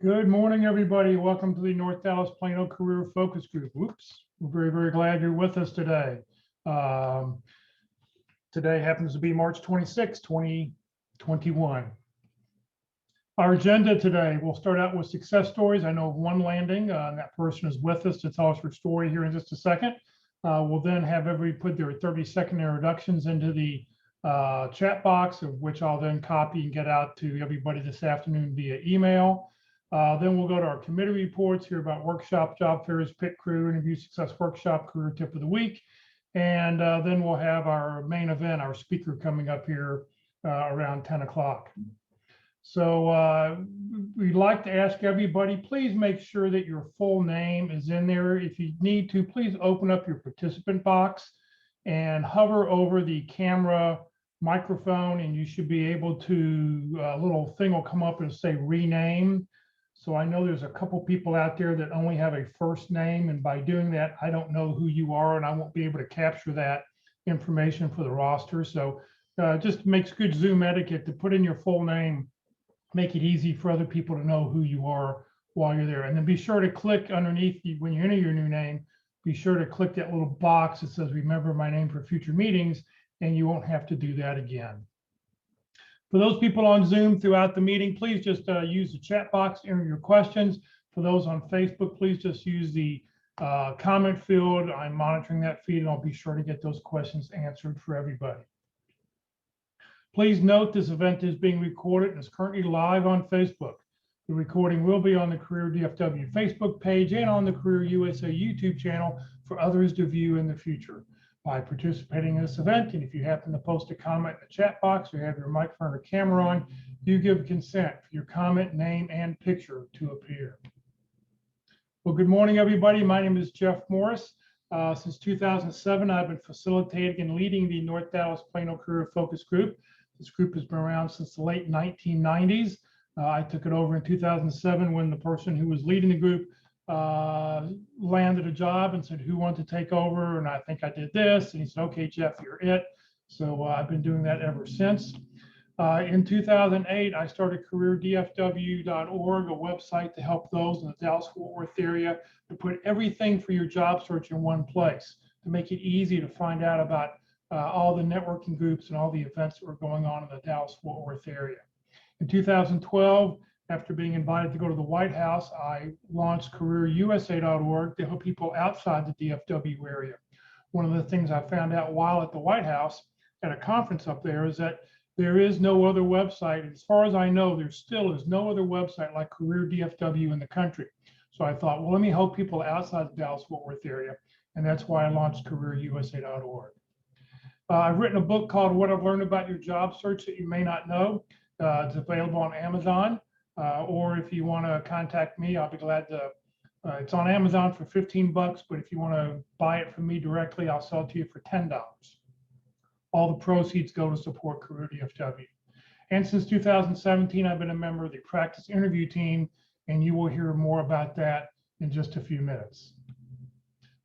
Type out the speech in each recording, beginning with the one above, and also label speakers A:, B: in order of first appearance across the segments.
A: Good morning, everybody. Welcome to the North Dallas Plano Career Focus Group. Whoops. We're very, very glad you're with us today. Um, Today happens to be March 26, 2021. Our agenda today, we'll start out with success stories. I know of one landing, and that person is with us to tell us her story here in just a second. We'll then have everybody put their 30-second introductions into the chat box, of which I'll then copy and get out to everybody this afternoon via email. Then we'll go to our committee reports, hear about workshops, job fairs, pit crew, interview success workshop, career tip of the week. And then we'll have our main event, our speaker coming up here around 10 o'clock. So we'd like to ask everybody, please make sure that your full name is in there. If you need to, please open up your participant box and hover over the camera microphone, and you should be able to, a little thing will come up and say rename. So I know there's a couple people out there that only have a first name, and by doing that, I don't know who you are, and I won't be able to capture that information for the roster. So just makes good Zoom etiquette to put in your full name, make it easy for other people to know who you are while you're there. And then be sure to click underneath when you enter your new name, be sure to click that little box that says, remember my name for future meetings, and you won't have to do that again. For those people on Zoom throughout the meeting, please just use the chat box to enter your questions. For those on Facebook, please just use the comment field. I'm monitoring that feed, and I'll be sure to get those questions answered for everybody. Please note this event is being recorded and is currently live on Facebook. The recording will be on the Career DFW Facebook page and on the Career USA YouTube channel for others to view in the future. By participating in this event, and if you happen to post a comment in the chat box or have your microphone or camera on, you give consent for your comment, name, and picture to appear. Well, good morning, everybody. My name is Jeff Morris. Since 2007, I've been facilitating and leading the North Dallas Plano Career Focus Group. This group has been around since the late 1990s. I took it over in 2007 when the person who was leading the group landed a job and said, who wanted to take over? And I think I did this. And he said, okay, Jeff, you're it. So I've been doing that ever since. In 2008, I started careerdfw.org, a website to help those in the Dallas-Fort Worth area to put everything for your job search in one place, to make it easy to find out about all the networking groups and all the events that were going on in the Dallas-Fort Worth area. In 2012, after being invited to go to the White House, I launched careerusa.org to help people outside the DFW area. One of the things I found out while at the White House at a conference up there is that there is no other website. As far as I know, there still is no other website like Career DFW in the country. So I thought, well, let me help people outside the Dallas-Fort Worth area. And that's why I launched careerusa.org. I've written a book called What I've Learned About Your Job Search That You May Not Know. It's available on Amazon. Or if you want to contact me, I'll be glad to. It's on Amazon for 15 bucks, but if you want to buy it from me directly, I'll sell it to you for $10. All the proceeds go to support Career DFW. And since 2017, I've been a member of the practice interview team, and you will hear more about that in just a few minutes.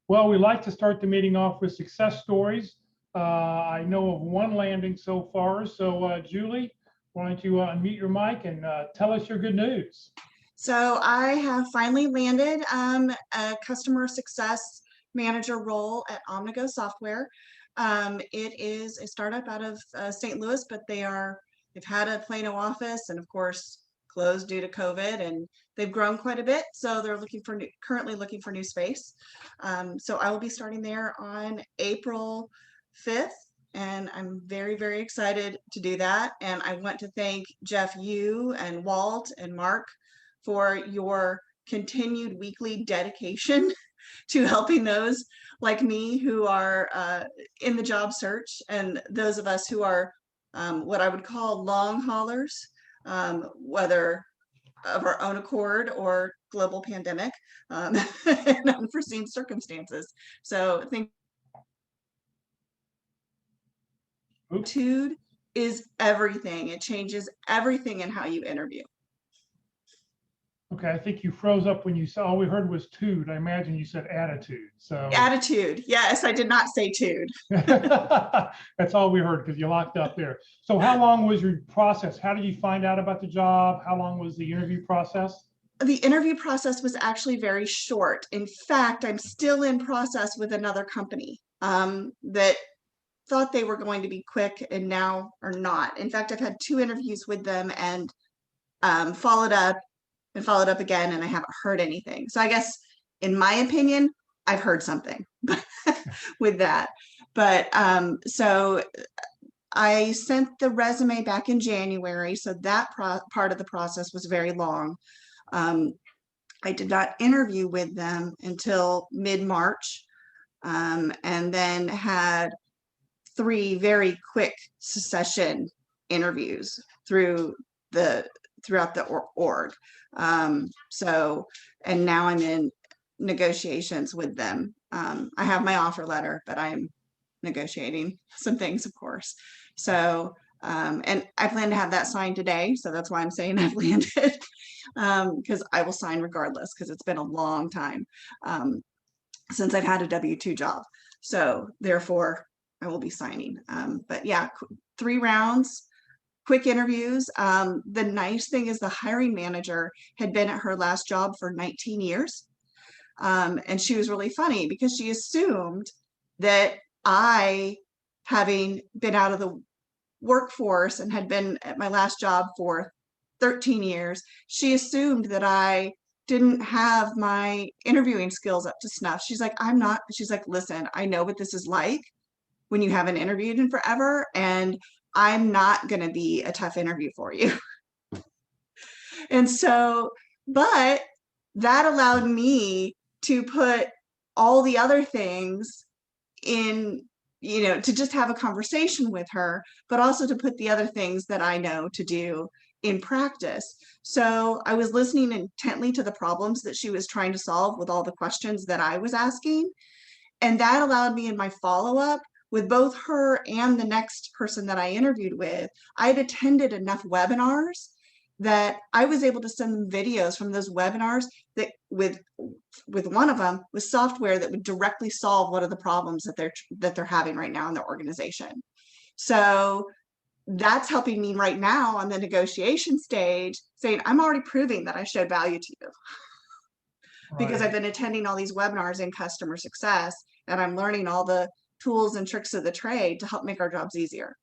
A: Well, we like to start the meeting off with success stories. I know of one landing so far. So Julie, why don't you unmute your mic and tell us your good news?
B: So I have finally landed a customer success manager role at Omnigo Software. It is a startup out of St. Louis, but they've had a Plano office and of course closed due to COVID, and they've grown quite a bit. So they're currently looking for new space. So I will be starting there on April 5th. And I'm very, very excited to do that. And I want to thank Jeff, you and Walt and Mark for your continued weekly dedication to helping those like me who are in the job search, and those of us who are what I would call long haulers, whether of our own accord or global pandemic and unforeseen circumstances. So thank Attitude is everything. It changes everything in how you interview.
A: Okay, I think you froze up when you said all we heard was tude. I imagine you said attitude. So
B: attitude. Yes, I did not say tude.
A: That's all we heard because you locked up there. So how long was your process? How did you find out about the job? How long was the interview process?
B: the interview process was actually very short. In fact, I'm still in process with another company that thought they were going to be quick and now are not. In fact, I've had 2 interviews with them and followed up again, and I haven't heard anything. So I guess, in my opinion, I've heard something with that. But so I sent the resume back in January, so that part of the process was very long. I did not interview with them until mid-March, and then had 3 very quick succession interviews throughout the org. So, and now I'm in negotiations with them. I have my offer letter, but I'm negotiating some things, of course. So, and I plan to have that signed today. So that's why I'm saying I've landed, because I will sign regardless, because it's been a long time since I've had a W-2 job. So therefore, I will be signing. But yeah, 3 rounds, quick interviews. The nice thing is the hiring manager had been at her last job for 19 years. And she was really funny because she assumed that I, having been out of the workforce and had been at my last job for 13 years, she assumed that I didn't have my interviewing skills up to snuff. She's like, I'm not. She's like, listen, I know what this is like when you haven't interviewed in forever, and I'm not going to be a tough interview for you. And so, but that allowed me to put all the other things in, to just have a conversation with her, but also to put the other things that I know to do in practice. So I was listening intently to the problems that she was trying to solve with all the questions that I was asking. And that allowed me in my follow-up with both her and the next person that I interviewed with. I had attended enough webinars that I was able to send them videos from those webinars that with one of them with software that would directly solve one of the problems that they're having right now in their organization. So that's helping me right now on the negotiation stage, saying I'm already proving that I showed value to you. Because I've been attending all these webinars in customer success, and I'm learning all the tools and tricks of the trade to help make our jobs easier.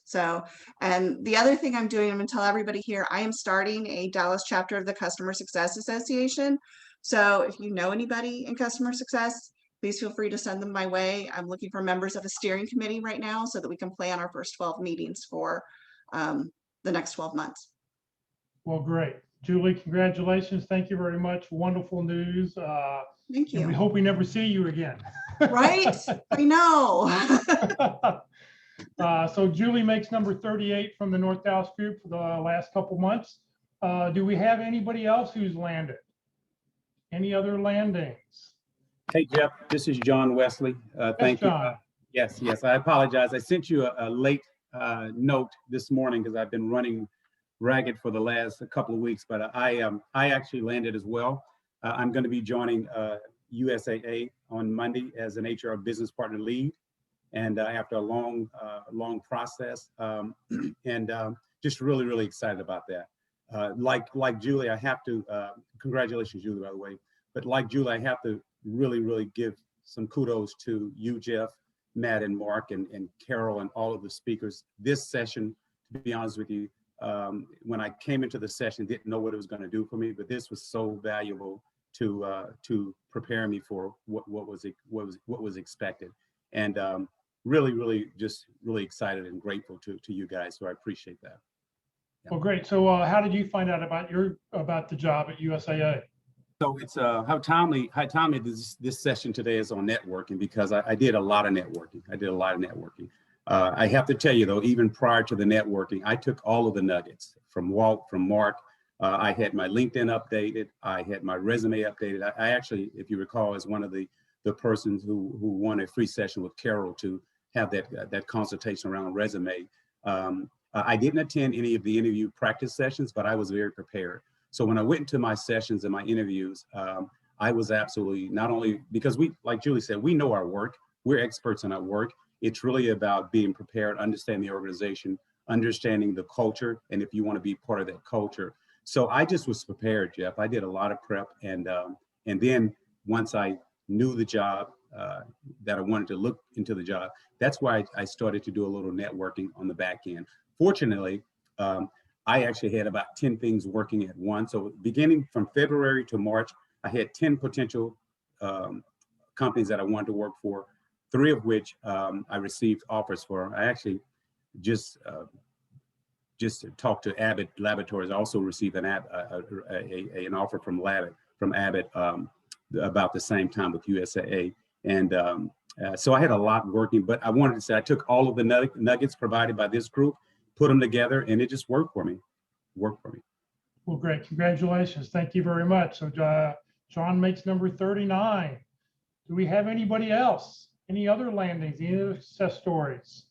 B: So, and the other thing I'm doing, I'm going to tell everybody here, I am starting a Dallas chapter of the Customer Success Association. So if you know anybody in customer success, please feel free to send them my way. I'm looking for members of a steering committee right now so that we can plan our first 12 meetings for the next 12 months.
A: Well, great. Julie, congratulations. Thank you very much. Wonderful news.
B: Thank you.
A: And we hope we never see you again.
B: Right? I know.
A: So Julie makes number 38 from the North Dallas group for the last couple months. Do we have anybody else who's landed? Any other landings?
C: Hey, Jeff, this is John Wesley. Thank you. Yes, I apologize. I sent you a late note this morning because I've been running ragged for the last couple of weeks, but I actually landed as well. I'm going to be joining USAA on Monday as an HR business partner lead, and after a long process, and just really excited about that. Like Julie, I have to congratulations, Julie, by the way. But like Julie, I have to really give some kudos to you, Jeff, Matt, and Mark, and Carol, and all of the speakers. This session, to be honest with you, when I came into the session, didn't know what it was going to do for me, but this was so valuable to prepare me for what was expected, and really excited and grateful to you guys. So I appreciate that. Yeah.
A: Well, great. So how did you find out about the job at USAA?
C: So it's how timely this session today is on networking, because I did a lot of networking. I have to tell you though, even prior to the networking, I took all of the nuggets from Walt, from Mark. I had my LinkedIn updated. I had my resume updated. I actually, if you recall, is one of the persons who won a free session with Carol to have that consultation around resume. I didn't attend any of the interview practice sessions, but I was very prepared. So when I went into my sessions and my interviews, I was absolutely, not only because we, like Julie said, we know our work, we're experts in our work. It's really about being prepared, understanding the organization, understanding the culture, and if you want to be part of that culture. So I just was prepared, Jeff. I did a lot of prep, and then once I knew the job, that I wanted to look into the job, that's why I started to do a little networking on the back end. Fortunately, I actually had about 10 things working at once. So beginning from February to March, I had 10 potential companies that I wanted to work for, 3 of which I received offers for. I actually just talked to Abbott Laboratories. I also received an offer from Abbott about the same time with USAA. And so I had a lot working, but I wanted to say I took all of the nuggets provided by this group, put them together, and it just worked for me.
A: Well, great. Congratulations. Thank you very much. So John makes number 39. Do we have anybody else? Any other landings? Any other success stories?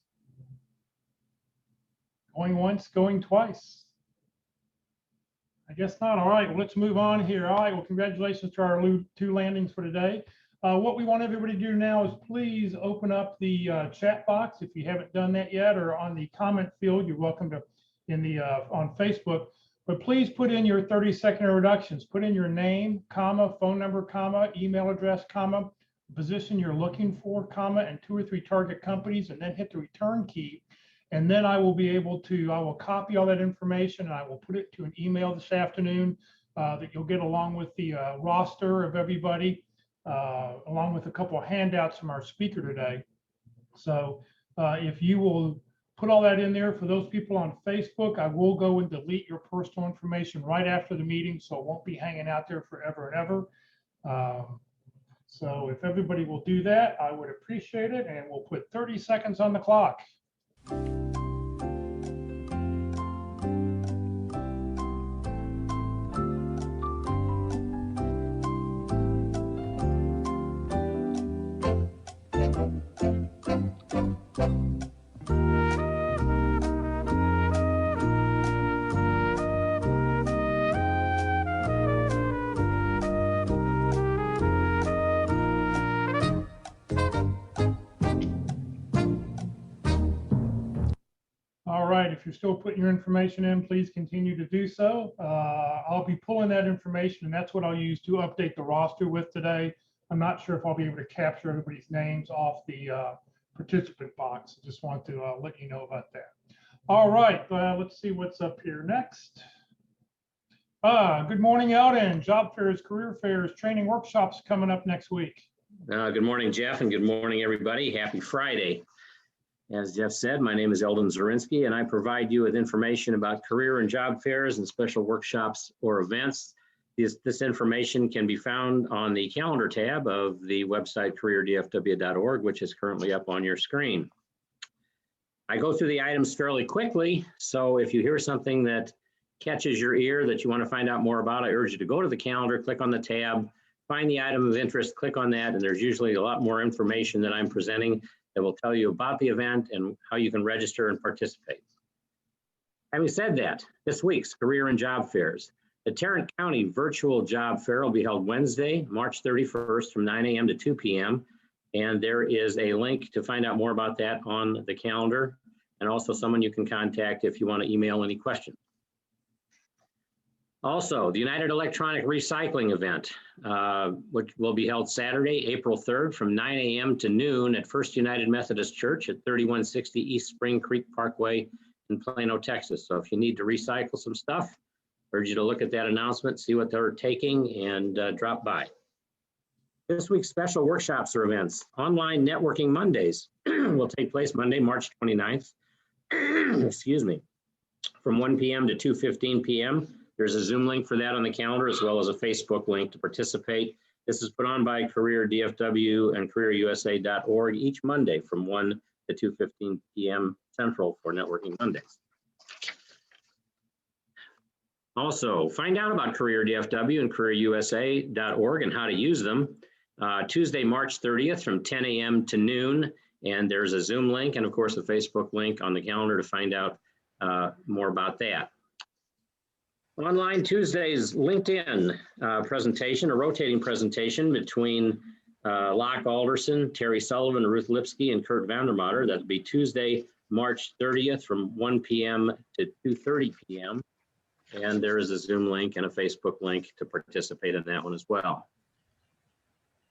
A: Going once, going twice. I guess not. All right, well, let's move on here. All right, well, congratulations to our 2 landings for today. What we want everybody to do now is please open up the chat box if you haven't done that yet, or on the comment field. You're welcome to on Facebook, but please put in your 30-second introductions. Put in your name, comma, phone number, comma, email address, comma, position you're looking for, comma, and 2 or 3 target companies, and then hit the return key. And then I will copy all that information, and I will put it to an email this afternoon that you'll get along with the roster of everybody, along with a couple of handouts from our speaker today. So if you will put all that in there for those people on Facebook, I will go and delete your personal information right after the meeting, so it won't be hanging out there forever and ever. So if everybody will do that, I would appreciate it, and we'll put 30 seconds on the clock. All right, if you're still putting your information in, please continue to do so. I'll be pulling that information, and that's what I'll use to update the roster with today. I'm not sure if I'll be able to capture everybody's names off the participant box. I just want to let you know about that. All right, let's see what's up here next. Good morning, Eldon. Job fairs, career fairs, training workshops coming up next week.
D: Good morning, Jeff, and good morning, everybody. Happy Friday. As Jeff said, my name is Eldon Zorinsky, and I provide you with information about career and job fairs and special workshops or events. This information can be found on the calendar tab of the website careerdfw.org, which is currently up on your screen. I go through the items fairly quickly, so if you hear something that catches your ear that you want to find out more about, I urge you to go to the calendar, click on the tab, find the item of interest, click on that, and there's usually a lot more information that I'm presenting that will tell you about the event and how you can register and participate. Having said that, this week's career and job fairs. The Tarrant County Virtual Job Fair will be held Wednesday, March 31st from 9 a.m. to 2 p.m. And there is a link to find out more about that on the calendar, and also someone you can contact if you want to email any questions. Also, the United Electronic Recycling event, which will be held Saturday, April 3rd from 9 a.m. to noon at First United Methodist Church at 3160 East Spring Creek Parkway in Plano, Texas. So if you need to recycle some stuff, I urge you to look at that announcement, see what they're taking, and drop by. This week's special workshops or events. Online Networking Mondays will take place Monday, March 29th, excuse me, from 1 p.m. to 2:15 p.m. There's a Zoom link for that on the calendar, as well as a Facebook link to participate. This is put on by Career DFW and CareerUSA.org each Monday from 1 to 2:15 p.m. Central for Networking Mondays. Also, find out about Career DFW and CareerUSA.org and how to use them. Tuesday, March 30th from 10 a.m. to noon, and there's a Zoom link and, of course, a Facebook link on the calendar to find out more about that. Online Tuesday's LinkedIn presentation, a rotating presentation between Locke Alderson, Terry Sullivan, Ruth Lipsky, and Kurt Vandermatter. That'll be Tuesday, March 30th from 1 p.m. to 2:30 p.m. And there is a Zoom link and a Facebook link to participate in that one as well.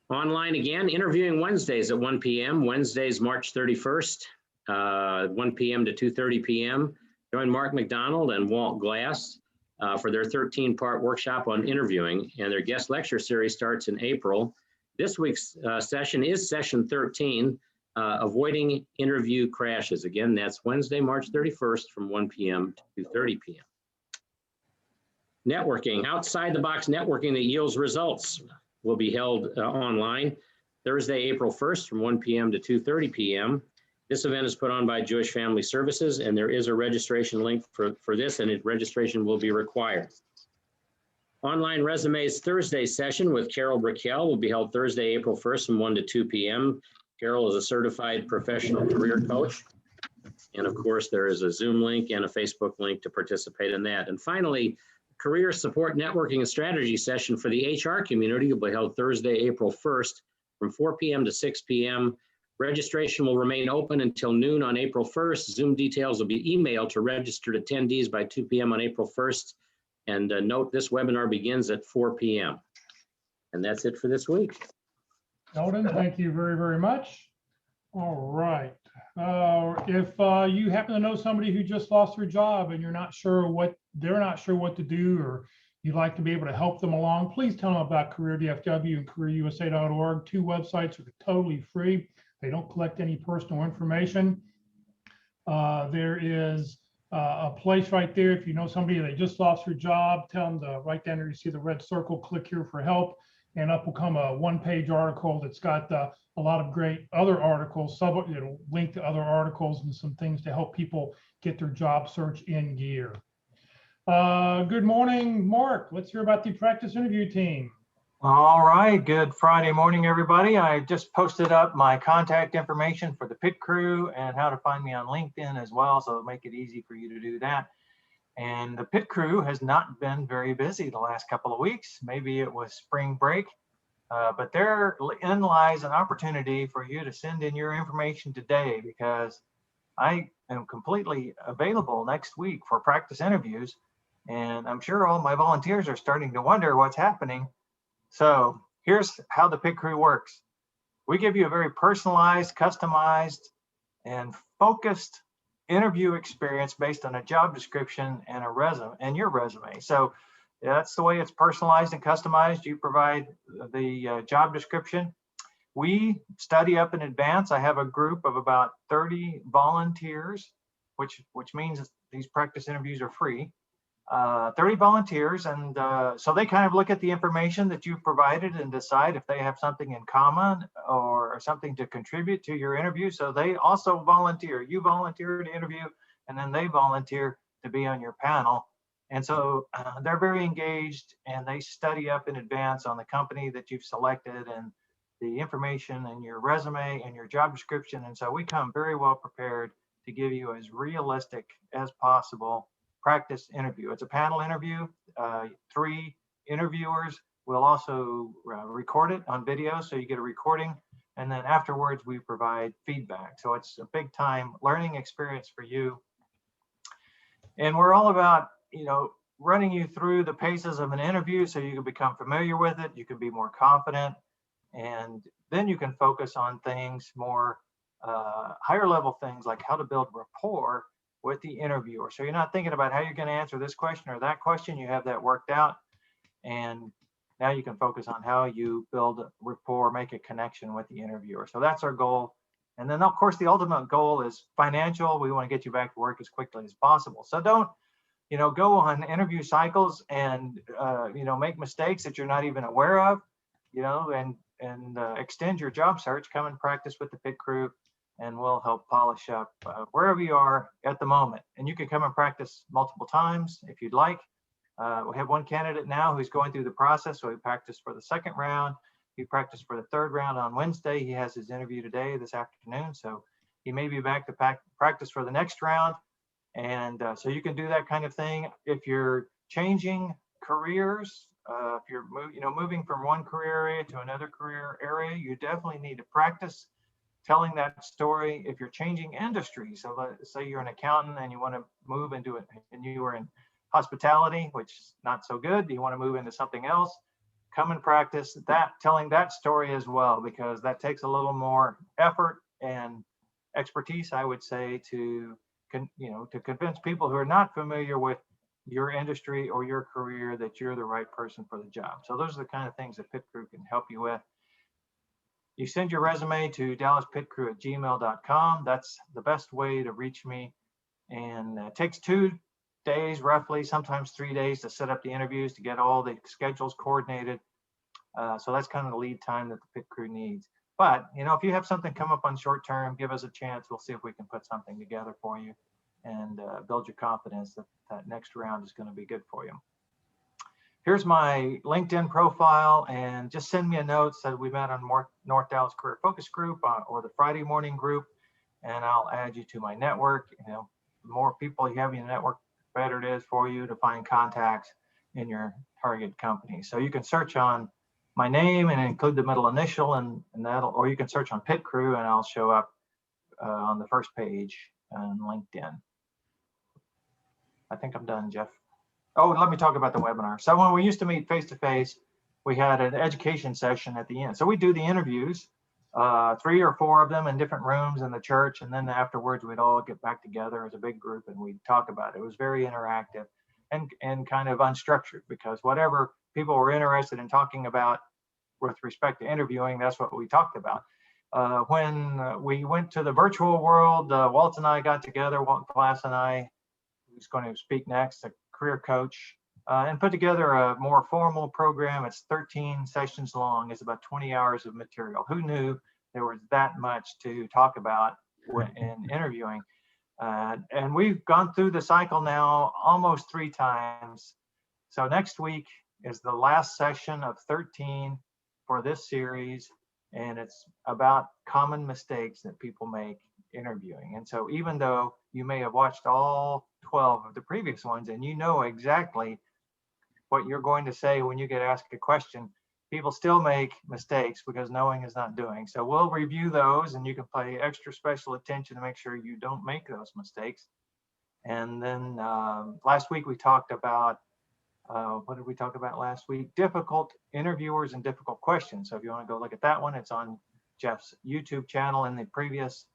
D: Online again, interviewing Wednesdays at 1 p.m. Wednesdays, March 31st, 1 p.m. to 2:30 p.m. Join Mark McDonald and Walt Glass for their 13-part workshop on interviewing, and their guest lecture series starts in April. This week's session is session 13, Avoiding Interview Crashes. Again, that's Wednesday, March 31st from 1 p.m. to 2:30 p.m. Networking, outside the box networking that yields results will be held online Thursday, April 1st from 1 p.m. to 2:30 p.m. This event is put on by Jewish Family Services, and there is a registration link for this, and registration will be required. Online resumes Thursday session with Carol Brickell will be held Thursday, April 1st from 1 to 2 p.m. Carol is a certified professional career coach. And of course, there is a Zoom link and a Facebook link to participate in that. And finally, Career Support Networking and Strategy session for the HR community will be held Thursday, April 1st from 4 p.m. to 6 p.m. Registration will remain open until noon on April 1st. Zoom details will be emailed to registered attendees by 2 p.m. on April 1st. And note, this webinar begins at 4 p.m. And that's it for this week.
A: Eldon, thank you very, very much. All right. If you happen to know somebody who just lost their job and they're not sure what to do, or you'd like to be able to help them along, please tell them about Career DFW and CareerUSA.org. Two websites are totally free. They don't collect any personal information. There is a place right there. If you know somebody that just lost their job, tell them to right down there, you see the red circle, click here for help, and up will come a one-page article that's got a lot of great other articles, it'll link to other articles and some things to help people get their job search in gear. Good morning, Mark. Let's hear about the practice interview team.
E: All right, good Friday morning, everybody. I just posted up my contact information for the pit crew and how to find me on LinkedIn as well, so it'll make it easy for you to do that. And the pit crew has not been very busy the last couple of weeks. Maybe it was spring break, but therein lies an opportunity for you to send in your information today, because I am completely available next week for practice interviews. And I'm sure all my volunteers are starting to wonder what's happening. So here's how the pit crew works. We give you a very personalized, customized, and focused interview experience based on a job description and a resume and your resume. So that's the way it's personalized and customized. You provide the job description. We study up in advance. I have a group of about 30 volunteers, which means these practice interviews are free. 30 volunteers, and so they kind of look at the information that you've provided and decide if they have something in common or something to contribute to your interview. So they also volunteer. You volunteer to interview, and then they volunteer to be on your panel. And so they're very engaged, and they study up in advance on the company that you've selected and the information and your resume and your job description. And so we come very well prepared to give you as realistic as possible practice interview. It's a panel interview. 3 interviewers will also record it on video, so you get a recording, and then afterwards we provide feedback. So it's a big time learning experience for you. And we're all about, running you through the paces of an interview so you can become familiar with it, you can be more confident, and then you can focus on things more higher level things like how to build rapport with the interviewer. So you're not thinking about how you're going to answer this question or that question. You have that worked out, and now you can focus on how you build rapport, make a connection with the interviewer. So that's our goal. And then of course the ultimate goal is financial. We want to get you back to work as quickly as possible. So don't go on interview cycles and make mistakes that you're not even aware of, and extend your job search. Come and practice with the pit crew, and we'll help polish up wherever you are at the moment. And you can come and practice multiple times if you'd like. We have one candidate now who's going through the process. So he practiced for the second round. He practiced for the third round on Wednesday. He has his interview today, this afternoon. So he may be back to practice for the next round. And so you can do that kind of thing. If you're changing careers, if you're moving from one career area to another career area, you definitely need to practice telling that story. If you're changing industry, so let's say you're an accountant and you want to move into it, and you were in hospitality, which is not so good? Do you want to move into something else? Come and practice that, telling that story as well, because that takes a little more effort and expertise, I would say, to convince people who are not familiar with your industry or your career that you're the right person for the job. So those are the kind of things that Pit Crew can help you with. You send your resume to dallaspitcrew@gmail.com. That's the best way to reach me. And it takes 2 days, roughly, sometimes 3 days to set up the interviews, to get all the schedules coordinated. So that's kind of the lead time that the Pit Crew needs. But, if you have something come up on short term, give us a chance. We'll see if we can put something together for you and build your confidence that that next round is going to be good for you. Here's my LinkedIn profile, and just send me a note that we met on North Dallas Career Focus Group or the Friday morning group, and I'll add you to my network. The more people you have in your network, the better it is for you to find contacts in your target company. So you can search on my name and include the middle initial, and that'll, or you can search on Pit Crew and I'll show up on the first page on LinkedIn. I think I'm done, Jeff. Oh, let me talk about the webinar. So when we used to meet face-to-face, we had an education session at the end. So we do the interviews, 3 or 4 of them in different rooms in the church. And then afterwards, we'd all get back together as a big group and we'd talk about it. It was very interactive and kind of unstructured, because whatever people were interested in talking about with respect to interviewing, that's what we talked about. When we went to the virtual world, Walt and I got together, Walt Glass and I, who's going to speak next, a career coach, and put together a more formal program. It's 13 sessions long. It's about 20 hours of material. Who knew there was that much to talk about in interviewing? And we've gone through the cycle now almost 3 times. So next week is the last session of 13 for this series, and it's about common mistakes that people make interviewing. And so even though you may have watched all 12 of the previous ones and you know exactly what you're going to say when you get asked a question, people still make mistakes because knowing is not doing. So we'll review those, and you can pay extra special attention to make sure you don't make those mistakes. And then last week we talked about, what did we talk about last week? Difficult interviewers and difficult questions. So if you want to go look at that one, it's on Jeff's YouTube channel, and the previous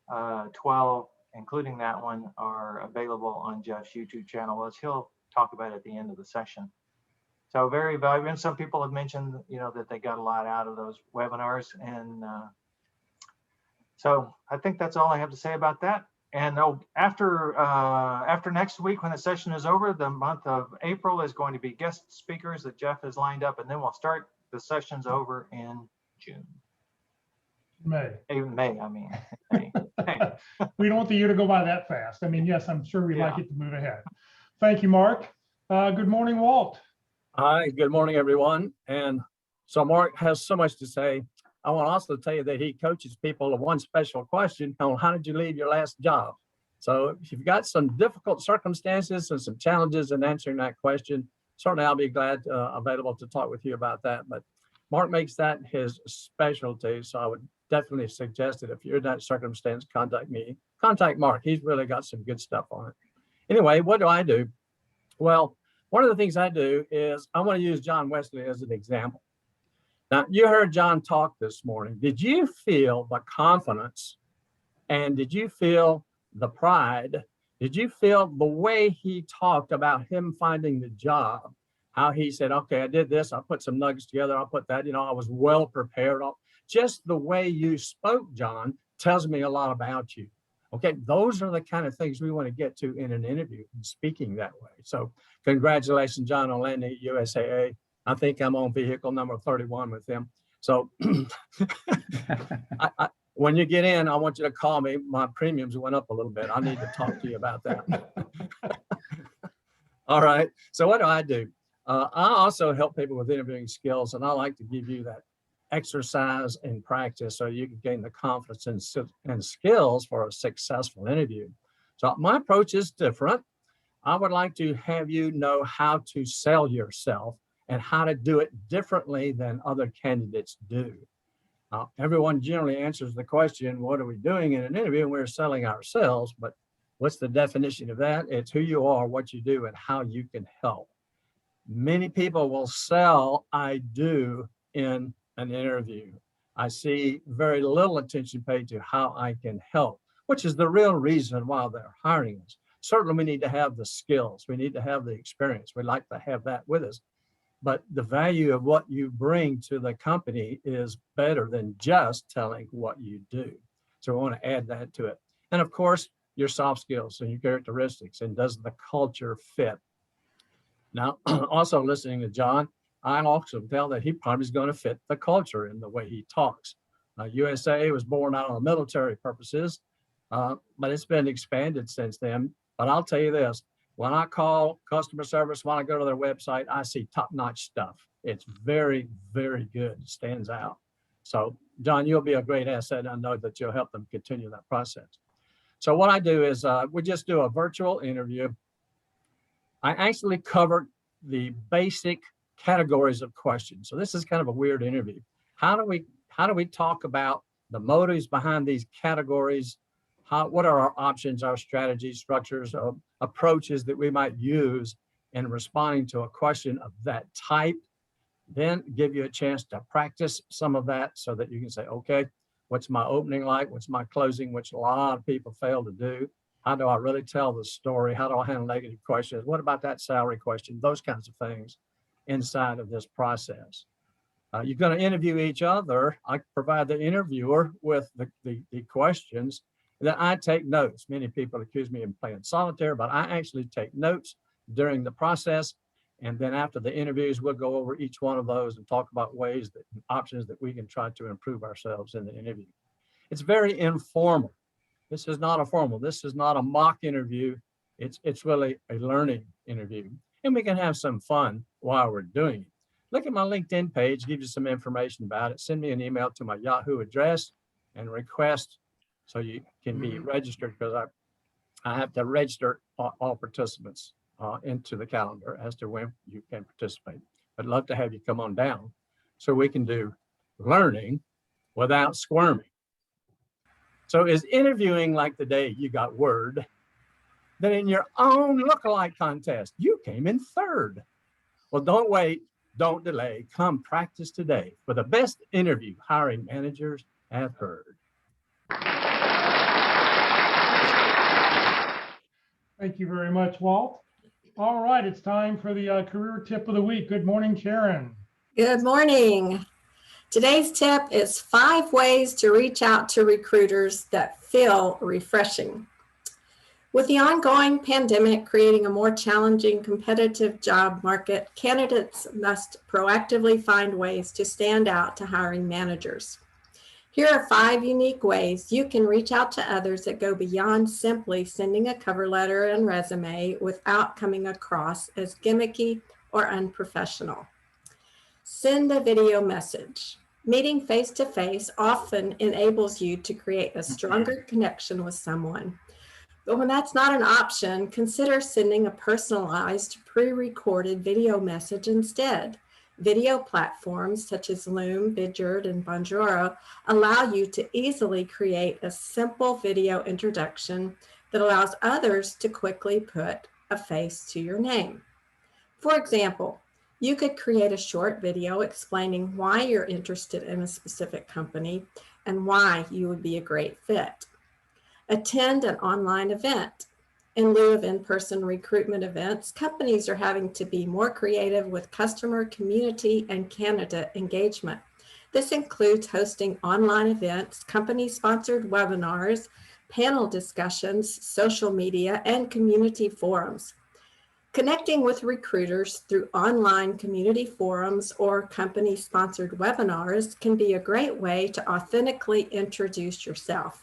E: 12, including that one, are available on Jeff's YouTube channel, which he'll talk about at the end of the session. So very valuable. And some people have mentioned, that they got a lot out of those webinars. And so I think that's all I have to say about that. And after next week, when the session is over, the month of April is going to be guest speakers that Jeff has lined up, and then we'll start the sessions over in June.
A: May.
E: May, I mean. May.
A: We don't want the year to go by that fast. I mean, yes, I'm sure we'd like it to move ahead. Thank you, Mark. Good morning, Walt.
F: Hi, good morning, everyone. And so Mark has so much to say. I want to also tell you that he coaches people to one special question on how did you leave your last job? So if you've got some difficult circumstances and some challenges in answering that question, certainly I'll be glad available to talk with you about that. But Mark makes that his specialty. So I would definitely suggest that if you're in that circumstance, contact Mark. He's really got some good stuff on it. Anyway, what do I do? Well, one of the things I do is I want to use John Wesley as an example. Now, you heard John talk this morning. Did you feel the confidence, and did you feel the pride? Did you feel the way he talked about him finding the job? How he said, okay, I did this, I put some nuggets together, I'll put that, I was well prepared. Just the way you spoke, John, tells me a lot about you. Okay, those are the kind of things we want to get to in an interview, speaking that way. So congratulations, John, on landing at USAA. I think I'm on vehicle number 31 with them. So when you get in, I want you to call me. My premiums went up a little bit. I need to talk to you about that. All right. So what do? I also help people with interviewing skills, and I like to give you that exercise and practice so you can gain the confidence and skills for a successful interview. So my approach is different. I would like to have you know how to sell yourself and how to do it differently than other candidates do. Everyone generally answers the question, what are we doing in an interview? And we're selling ourselves, but What's the definition of that? It's who you are, what you do, and how you can help. Many people will sell I do in an interview. I see very little attention paid to how I can help, which is the real reason why they're hiring us. Certainly, we need to have the skills. We need to have the experience. We'd like to have that with us. But the value of what you bring to the company is better than just telling what you do. So we want to add that to it. And of course, your soft skills and your characteristics, and does the culture fit? Now, also listening to John, I also tell that he probably is going to fit the culture in the way he talks. USA was born out of military purposes, but it's been expanded since then. But I'll tell you this, when I call customer service, when I go to their website, I see top-notch stuff. It's very, very good, stands out. So John, you'll be a great asset. I know that you'll help them continue that process. So what I do is we just do a virtual interview. I actually covered the basic categories of questions. So this is kind of a weird interview. How do we talk about the motives behind these categories? What are our options, our strategies, structures, approaches that we might use in responding to a question of that type? Then give you a chance to practice some of that so that you can say, okay, what's my opening like? What's my closing, which a lot of people fail to do? How do I really tell the story? How do I handle negative questions? What about that salary question? Those kinds of things inside of this process. You're going to interview each other. I provide the interviewer with the questions. That I take notes. Many people accuse me of playing solitaire, but I actually take notes during the process. And then after the interviews, we'll go over each one of those and talk about ways that options that we can try to improve ourselves in the interview. It's very informal. This is not a formal. This is not a mock interview. It's really a learning interview. And we can have some fun while we're doing it. Look at my LinkedIn page, give you some information about it. Send me an email to my Yahoo address and request so you can be registered, because I have to register all participants into the calendar as to when you can participate. I'd love to have you come on down so we can do learning without squirming. So is interviewing like the day you got word that in your own lookalike contest, you came in third? Well, don't wait, don't delay, come practice today for the best interview hiring managers have heard.
A: Thank you very much, Walt. All right, it's time for the career tip of the week. Good morning, Karen.
G: Good morning. Today's tip is 5 ways to reach out to recruiters that feel refreshing. With the ongoing pandemic creating a more challenging competitive job market, candidates must proactively find ways to stand out to hiring managers. Here are 5 unique ways you can reach out to others that go beyond simply sending a cover letter and resume without coming across as gimmicky or unprofessional. Send a video message. Meeting face-to-face often enables you to create a stronger connection with someone. But when that's not an option, consider sending a personalized, pre-recorded video message instead. Video platforms such as Loom, Vidyard, and Bonjoro allow you to easily create a simple video introduction that allows others to quickly put a face to your name. For example, you could create a short video explaining why you're interested in a specific company and why you would be a great fit. Attend an online event. In lieu of in-person recruitment events, companies are having to be more creative with customer, community, and candidate engagement. This includes hosting online events, company-sponsored webinars, panel discussions, social media, and community forums. Connecting with recruiters through online community forums or company-sponsored webinars can be a great way to authentically introduce yourself.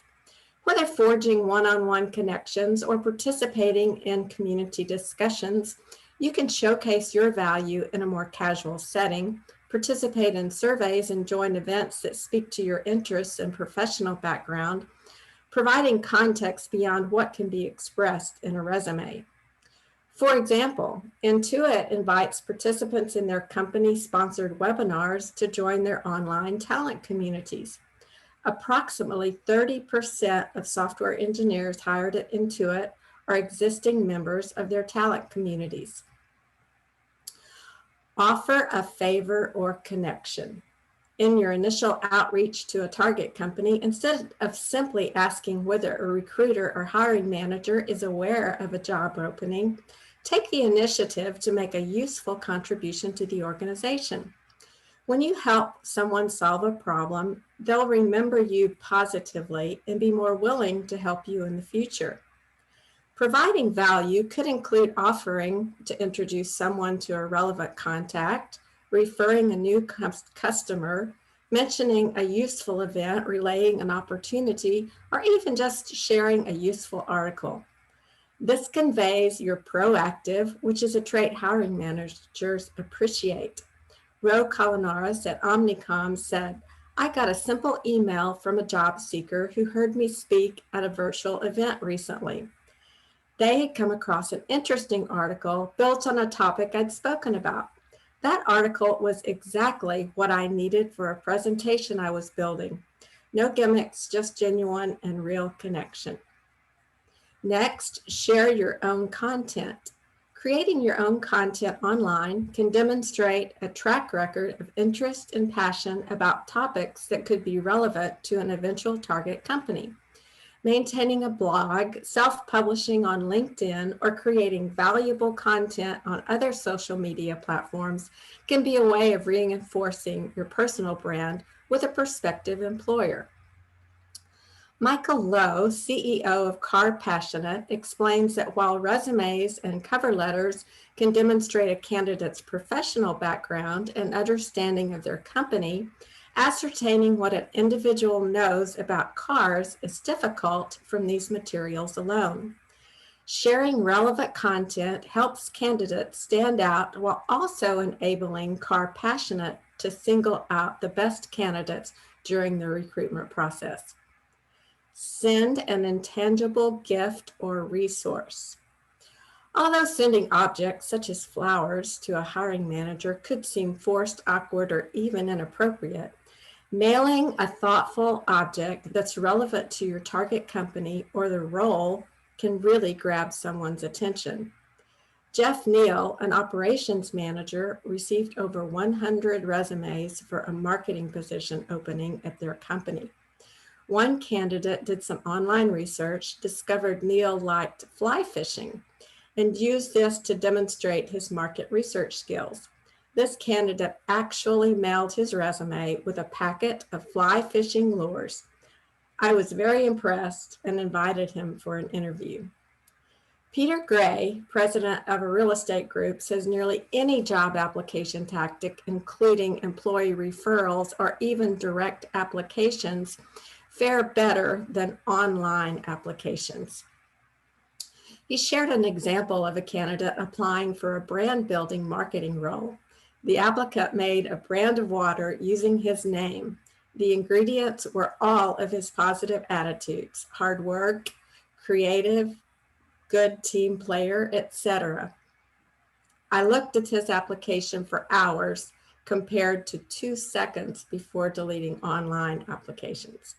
G: Whether forging one-on-one connections or participating in community discussions, you can showcase your value in a more casual setting, participate in surveys and join events that speak to your interests and professional background, providing context beyond what can be expressed in a resume. For example, Intuit invites participants in their company-sponsored webinars to join their online talent communities. Approximately 30% of software engineers hired at Intuit or existing members of their talent communities. Offer a favor or connection. In your initial outreach to a target company, instead of simply asking whether a recruiter or hiring manager is aware of a job opening, take the initiative to make a useful contribution to the organization. When you help someone solve a problem, they'll remember you positively and be more willing to help you in the future. Providing value could include offering to introduce someone to a relevant contact, referring a new customer, mentioning a useful event, relaying an opportunity, or even just sharing a useful article. This conveys you're proactive, which is a trait hiring managers appreciate. Ro Colinares at Omnicom said, "I got a simple email from a job seeker who heard me speak at a virtual event recently. They had come across an interesting article built on a topic I'd spoken about. That article was exactly what I needed for a presentation I was building. No gimmicks, just genuine and real connection." Next, share your own content. Creating your own content online can demonstrate a track record of interest and passion about topics that could be relevant to an eventual target company. Maintaining a blog, self-publishing on LinkedIn, or creating valuable content on other social media platforms can be a way of reinforcing your personal brand with a prospective employer. Michael Lowe, CEO of Car Passionate, explains that while resumes and cover letters can demonstrate a candidate's professional background and understanding of their company, ascertaining what an individual knows about cars is difficult from these materials alone. Sharing relevant content helps candidates stand out while also enabling Car Passionate to single out the best candidates during the recruitment process. Send an intangible gift or resource. Although sending objects such as flowers to a hiring manager could seem forced, awkward, or even inappropriate, mailing a thoughtful object that's relevant to your target company or the role can really grab someone's attention. Jeff Neal, an operations manager, received over 100 resumes for a marketing position opening at their company. One candidate did some online research, discovered Neal liked fly fishing, and used this to demonstrate his market research skills. This candidate actually mailed his resume with a packet of fly fishing lures. I was very impressed and invited him for an interview. Peter Gray, president of a real estate group, says nearly any job application tactic, including employee referrals or even direct applications, fare better than online applications. He shared an example of a candidate applying for a brand building marketing role. The applicant made a brand of water using his name. The ingredients were all of his positive attitudes: hard work, creative, good team player, etc. I looked at his application for hours compared to 2 seconds before deleting online applications.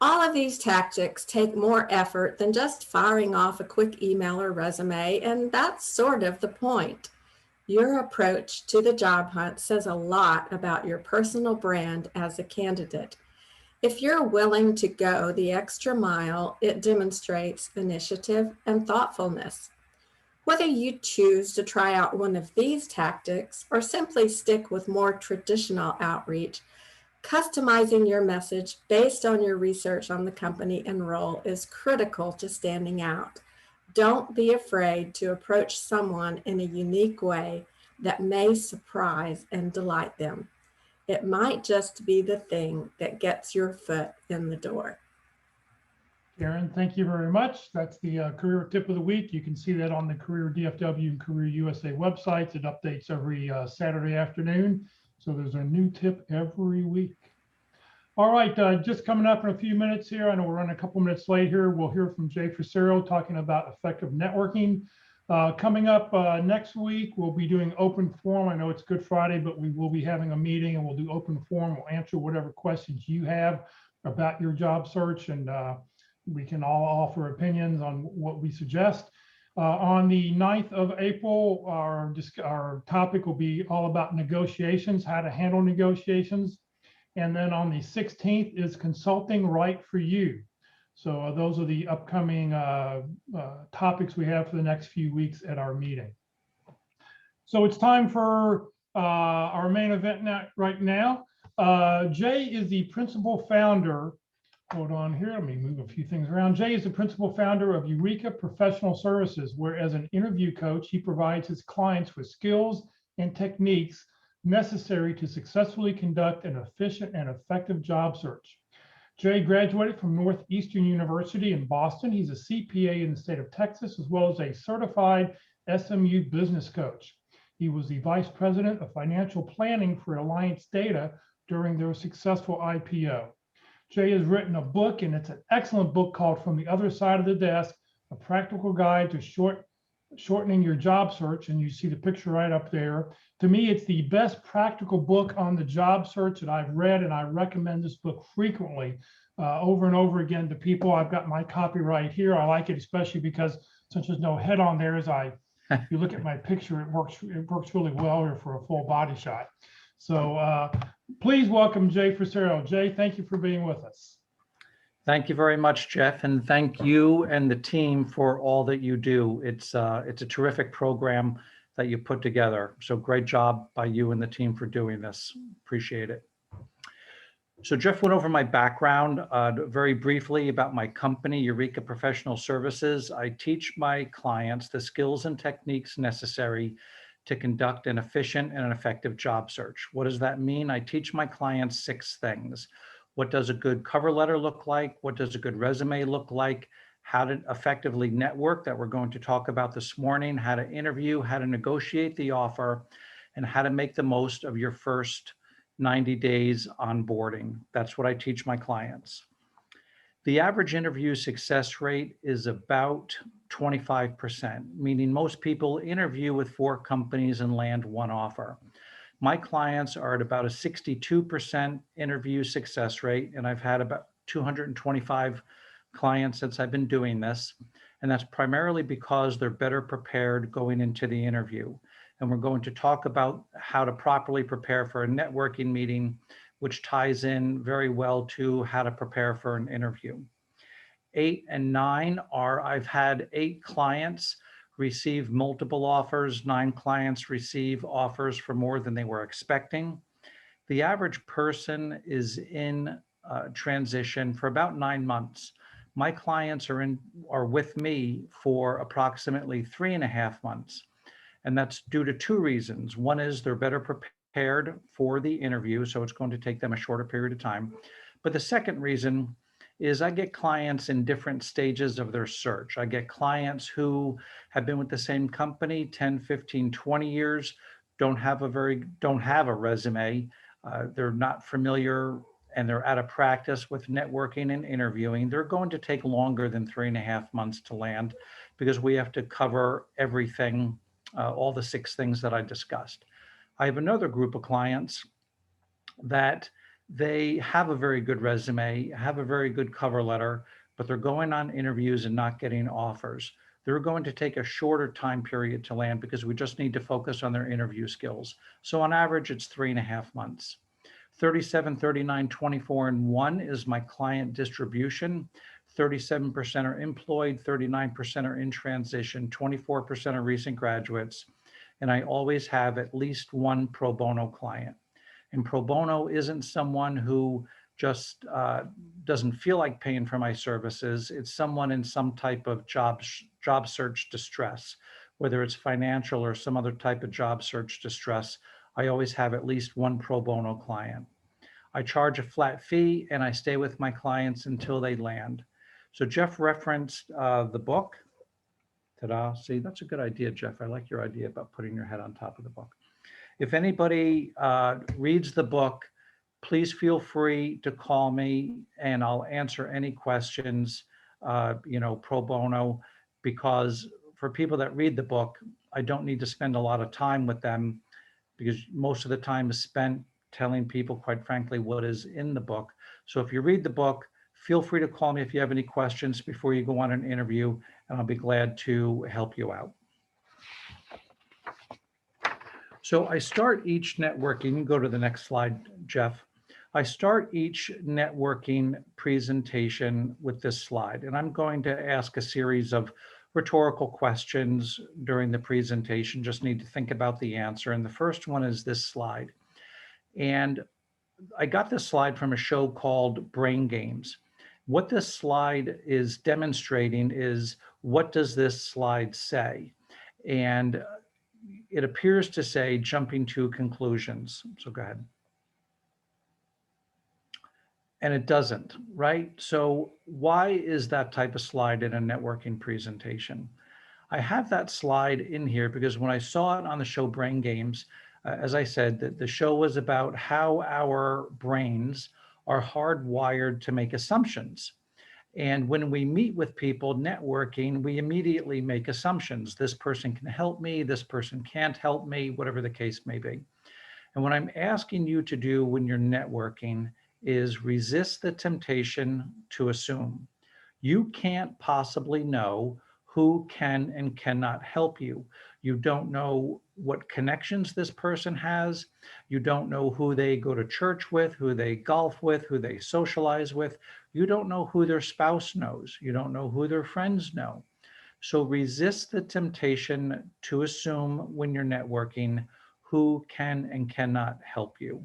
G: All of these tactics take more effort than just firing off a quick email or resume, and that's sort of the point. Your approach to the job hunt says a lot about your personal brand as a candidate. If you're willing to go the extra mile, it demonstrates initiative and thoughtfulness. Whether you choose to try out one of these tactics or simply stick with more traditional outreach, customizing your message based on your research on the company and role is critical to standing out. Don't be afraid to approach someone in a unique way that may surprise and delight them. It might just be the thing that gets your foot in the door.
A: Karen, thank you very much. That's the career tip of the week. You can see that on the Career DFW and Career USA websites. It updates every Saturday afternoon. So there's a new tip every week. All right, just coming up in a few minutes here. I know we're running a couple minutes late here. We'll hear from Jay Fusaro talking about effective networking. Coming up next week, we'll be doing open forum. I know it's Good Friday, but we will be having a meeting and we'll do open forum. We'll answer whatever questions you have about your job search. And we can all offer opinions on what we suggest. On the 9th of April, our topic will be all about negotiations, how to handle negotiations. And then on the 16th is consulting right for you. So those are the upcoming topics we have for the next few weeks at our meeting. So it's time for our main event right now. Jay is the principal founder. Hold on here, let me move a few things around. Jay is the principal founder of Eureka Professional Services, where as an interview coach, he provides his clients with skills and techniques necessary to successfully conduct an efficient and effective job search. Jay graduated from Northeastern University in Boston. He's a CPA in the state of Texas, as well as a certified SMU business coach. He was the vice president of financial planning for Alliance Data during their successful IPO. Jay has written a book, and it's an excellent book called From the Other Side of the Desk, A Practical Guide to Shortening Your Job Search. And you see the picture right up there. To me, it's the best practical book on the job search that I've read, and I recommend this book frequently over and over again to people. I've got my copy right here. I like it, especially because since there's no head on there, if you look at my picture, it works really well here for a full body shot. So please welcome Jay Fusaro. Jay, thank you for being with us.
H: Thank you very much, Jeff, and thank you and the team for all that you do. It's a terrific program that you put together. So great job by you and the team for doing this. Appreciate it. So Jeff went over my background very briefly about my company, Eureka Professional Services. I teach my clients the skills and techniques necessary to conduct an efficient and an effective job search. What does that mean? I teach my clients 6 things. What does a good cover letter look like? What does a good resume look like? How to effectively network, that we're going to talk about this morning, how to interview, how to negotiate the offer, and how to make the most of your first 90 days onboarding. That's what I teach my clients. The average interview success rate is about 25%, meaning most people interview with 4 companies and land 1 offer. My clients are at about a 62% interview success rate, and I've had about 225 clients since I've been doing this. And that's primarily because they're better prepared going into the interview. And we're going to talk about how to properly prepare for a networking meeting, which ties in very well to how to prepare for an interview. 8 and 9 are, I've had 8 clients receive multiple offers, 9 clients receive offers for more than they were expecting. The average person is in transition for about 9 months. My clients are with me for approximately 3.5 months. And that's due to 2 reasons. One is they're better prepared for the interview, so it's going to take them a shorter period of time. But the second reason is I get clients in different stages of their search. I get clients who have been with the same company 10, 15, 20 years, don't have a resume. They're not familiar and they're out of practice with networking and interviewing. They're going to take longer than 3.5 months to land because we have to cover everything, all the 6 things that I discussed. I have another group of clients that they have a very good resume, have a very good cover letter, but they're going on interviews and not getting offers. They're going to take a shorter time period to land because we just need to focus on their interview skills. So on average, it's 3.5 months. 37, 39, 24, and 1 is my client distribution. 37% are employed, 39% are in transition, 24% are recent graduates, and I always have at least 1 pro bono client. And pro bono isn't someone who just doesn't feel like paying for my services. It's someone in some type of job search distress, whether it's financial or some other type of job search distress. I always have at least 1 pro bono client. I charge a flat fee and I stay with my clients until they land. So Jeff referenced the book. Ta-da, see, that's a good idea, Jeff. I like your idea about putting your head on top of the book. If anybody reads the book, please feel free to call me and I'll answer any questions, pro bono, because for people that read the book, I don't need to spend a lot of time with them because most of the time is spent telling people, quite frankly, what is in the book. So if you read the book, Feel free to call me if you have any questions before you go on an interview, and I'll be glad to help you out. So I start each networking, go to the next slide, Jeff. I start each networking presentation with this slide, and I'm going to ask a series of rhetorical questions during the presentation. Just need to think about the answer. And the first one is this slide. And I got this slide from a show called Brain Games. What this slide is demonstrating is, what does this slide say? And it appears to say jumping to conclusions. So go ahead. And it doesn't, right? So why is that type of slide in a networking presentation? I have that slide in here because when I saw it on the show Brain Games, as I said, that the show was about how our brains are hardwired to make assumptions. And when we meet with people networking, we immediately make assumptions. This person can help me, this person can't help me, whatever the case may be. And what I'm asking you to do when you're networking is resist the temptation to assume. You can't possibly know who can and cannot help you. You don't know what connections this person has. You don't know who they go to church with, who they golf with, who they socialize with. You don't know who their spouse knows. You don't know who their friends know. So resist the temptation to assume when you're networking who can and cannot help you.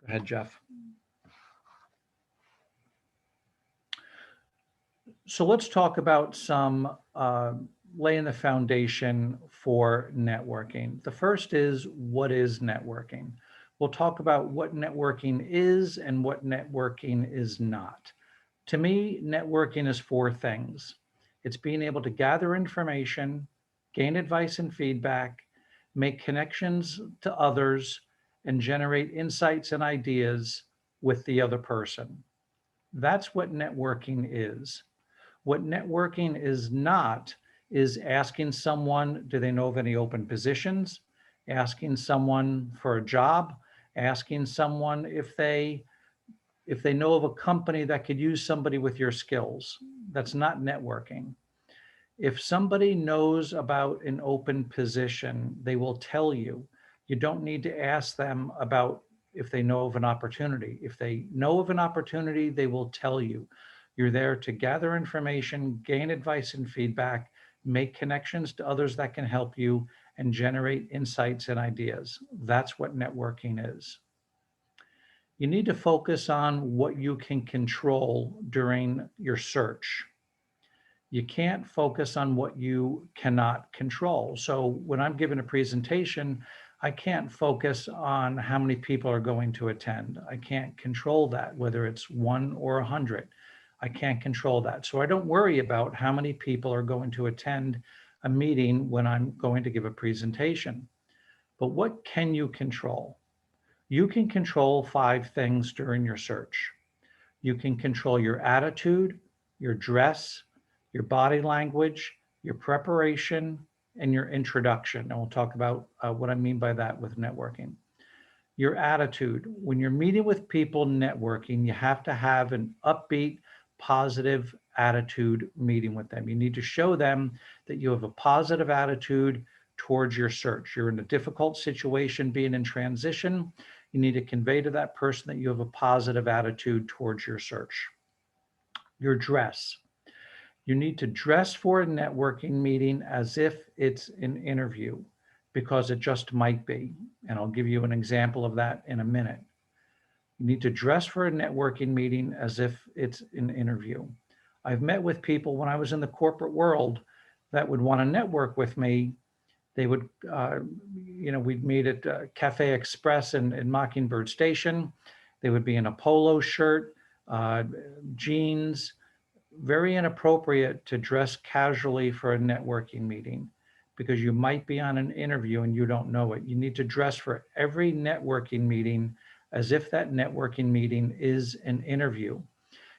H: Go ahead, Jeff. So let's talk about some laying the foundation for networking. The first is, what is networking? We'll talk about what networking is and what networking is not. To me, networking is four things. It's being able to gather information, gain advice and feedback, make connections to others, and generate insights and ideas with the other person. That's what networking is. What networking is not is asking someone, do they know of any open positions? Asking someone for a job, asking someone if they know of a company that could use somebody with your skills. That's not networking. If somebody knows about an open position, they will tell you. You don't need to ask them about if they know of an opportunity. If they know of an opportunity, they will tell you. You're there to gather information, gain advice and feedback, make connections to others that can help you, and generate insights and ideas. That's what networking is. You need to focus on what you can control during your search. You can't focus on what you cannot control. So when I'm giving a presentation, I can't focus on how many people are going to attend. I can't control that, whether it's 1 or 100. I can't control that. So I don't worry about how many people are going to attend a meeting when I'm going to give a presentation. But what can you control? You can control 5 things during your search. You can control your attitude, your dress, your body language, your preparation, and your introduction. And we'll talk about what I mean by that with networking. Your attitude. When you're meeting with people networking, you have to have an upbeat, positive attitude meeting with them. You need to show them that you have a positive attitude towards your search. You're in a difficult situation, being in transition. You need to convey to that person that you have a positive attitude towards your search. Your dress. You need to dress for a networking meeting as if it's an interview, because it just might be. And I'll give you an example of that in a minute. You need to dress for a networking meeting as if it's an interview. I've met with people when I was in the corporate world that would want to network with me. They would, we'd meet at Cafe Express in Mockingbird Station. They would be in a polo shirt, jeans. Very inappropriate to dress casually for a networking meeting, because you might be on an interview and you don't know it. You need to dress for every networking meeting as if that networking meeting is an interview.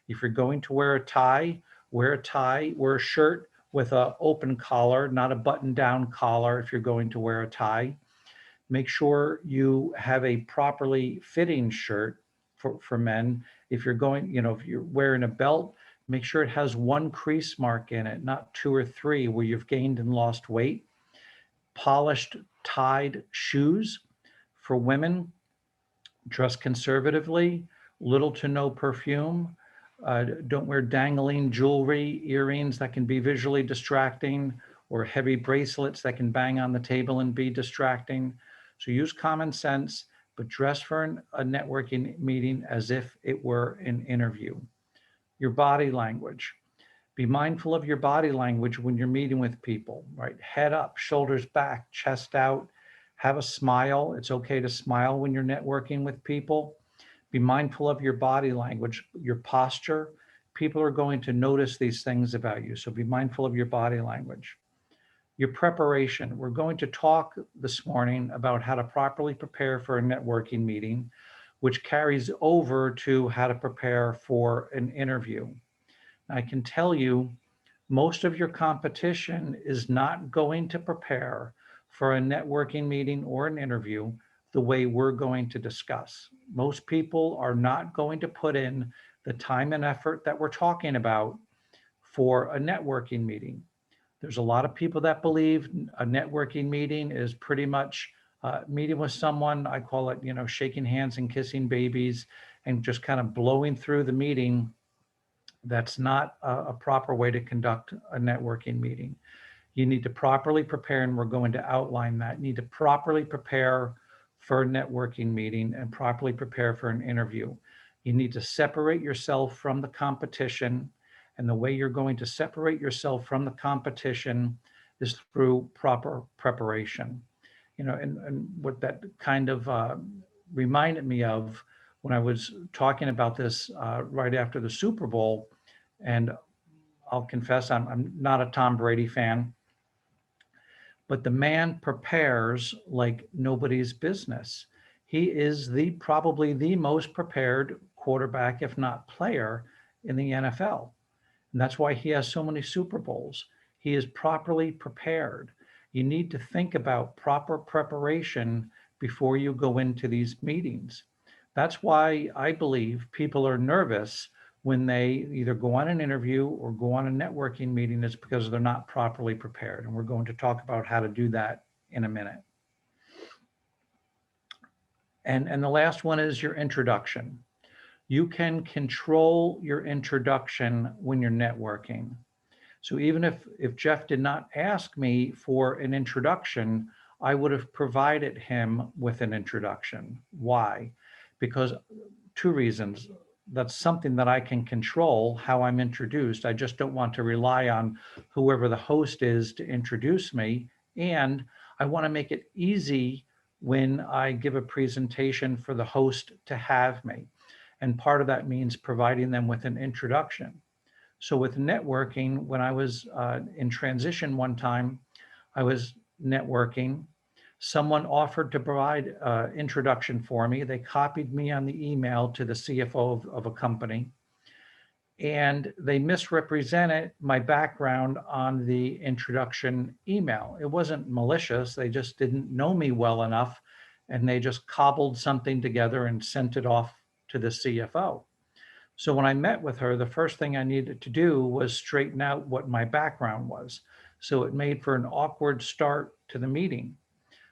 H: If you're going to wear a tie, wear a shirt with an open collar, not a button-down collar if you're going to wear a tie. Make sure you have a properly fitting shirt for men. If you're going, if you're wearing a belt, make sure it has one crease mark in it, not 2 or 3 where you've gained and lost weight. Polished, tied shoes for women. Dress conservatively, little to no perfume. Don't wear dangling jewelry, earrings that can be visually distracting, or heavy bracelets that can bang on the table and be distracting. So use common sense, but dress for a networking meeting as if it were an interview. Your body language. Be mindful of your body language when you're meeting with people, right? Head up, shoulders back, chest out. Have a smile. It's okay to smile when you're networking with people. Be mindful of your body language, your posture. People are going to notice these things about you, so be mindful of your body language. Your preparation. We're going to talk this morning about how to properly prepare for a networking meeting, which carries over to how to prepare for an interview. I can tell you, most of your competition is not going to prepare for a networking meeting or an interview the way we're going to discuss. Most people are not going to put in the time and effort that we're talking about for a networking meeting. There's a lot of people that believe a networking meeting is pretty much meeting with someone. I call it, shaking hands and kissing babies and just kind of blowing through the meeting. That's not a proper way to conduct a networking meeting. You need to properly prepare, and we're going to outline that. You need to properly prepare for a networking meeting and properly prepare for an interview. You need to separate yourself from the competition, and the way you're going to separate yourself from the competition is through proper preparation. And what that kind of reminded me of when I was talking about this right after the Super Bowl, and I'll confess I'm not a Tom Brady fan, but the man prepares like nobody's business. He is probably the most prepared quarterback, if not player, in the NFL. And that's why he has so many Super Bowls. He is properly prepared. You need to think about proper preparation before you go into these meetings. That's why I believe people are nervous when they either go on an interview or go on a networking meeting. Is because they're not properly prepared. And we're going to talk about how to do that in a minute. And the last one is your introduction. You can control your introduction when you're networking. So even if Jeff did not ask me for an introduction, I would have provided him with an introduction. Why? Because 2 reasons. That's something that I can control, how I'm introduced. I just don't want to rely on whoever the host is to introduce me. And I want to make it easy when I give a presentation for the host to have me. And part of that means providing them with an introduction. So with networking, when I was in transition one time, I was networking. Someone offered to provide introduction for me. They copied me on the email to the CFO of a company. And they misrepresented my background on the introduction email. It wasn't malicious. They just didn't know me well enough. And they just cobbled something together and sent it off to the CFO. So when I met with her, the first thing I needed to do was straighten out what my background was. So it made for an awkward start to the meeting.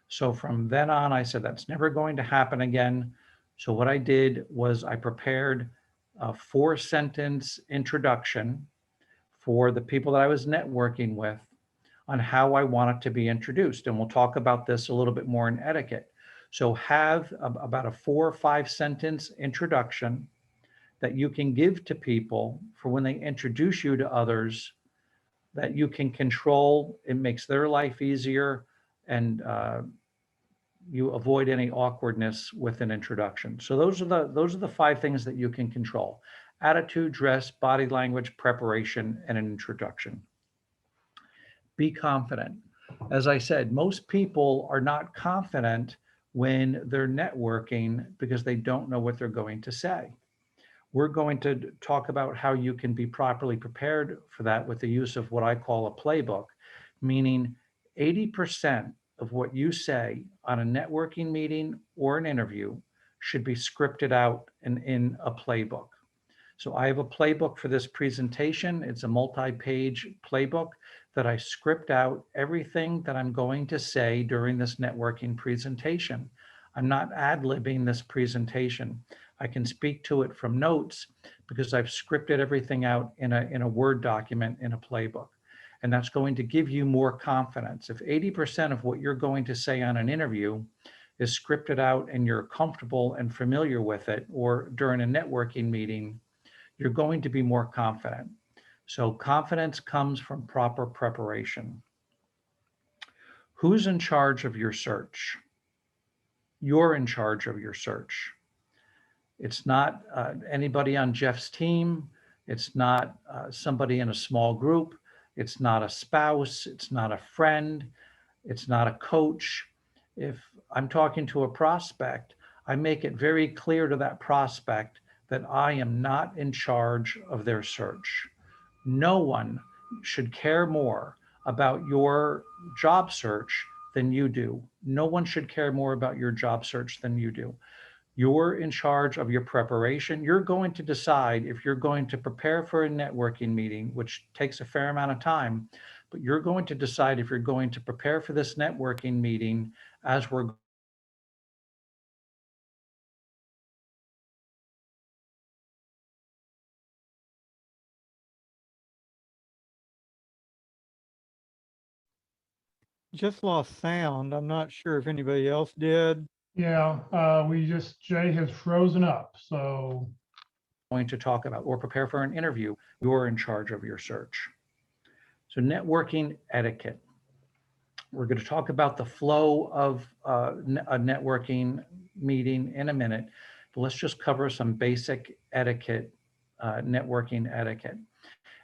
H: So from then on, I said, that's never going to happen again. So what I did was I prepared a 4-sentence introduction for the people that I was networking with on how I wanted to be introduced. And we'll talk about this a little bit more in etiquette. So have about a 4 or 5 sentence introduction that you can give to people for when they introduce you to others, that you can control. It makes their life easier, and you avoid any awkwardness with an introduction. So those are the 5 things that you can control: attitude, dress, body language, preparation, and an introduction. Be confident. As I said, most people are not confident when they're networking because they don't know what they're going to say. We're going to talk about how you can be properly prepared for that with the use of what I call a playbook, meaning 80% of what you say on a networking meeting or an interview should be scripted out and in a playbook. So I have a playbook for this presentation. It's a multi-page playbook that I script out everything that I'm going to say during this networking presentation. I'm not ad-libbing this presentation. I can speak to it from notes because I've scripted everything out in a Word document in a playbook. And that's going to give you more confidence. If 80% of what you're going to say on an interview is scripted out and you're comfortable and familiar with it, or during a networking meeting, you're going to be more confident. So confidence comes from proper preparation. Who's in charge of your search? You're in charge of your search. It's not anybody on Jeff's team. It's not somebody in a small group. It's not a spouse. It's not a friend. It's not a coach. If I'm talking to a prospect, I make it very clear to that prospect that I am not in charge of their search. No one should care more about your job search than you do. No one should care more about your job search than you do. You're in charge of your preparation. You're going to decide if you're going to prepare for a networking meeting, which takes a fair amount of time, but you're going to decide if you're going to prepare for this networking meeting as we're
I: Just lost sound. I'm not sure if anybody else did.
A: Yeah, Jay has frozen up, so.
H: going to talk about, or prepare for an interview, you're in charge of your search. So networking etiquette. We're going to talk about the flow of a networking meeting in a minute, but let's just cover some basic etiquette, networking etiquette.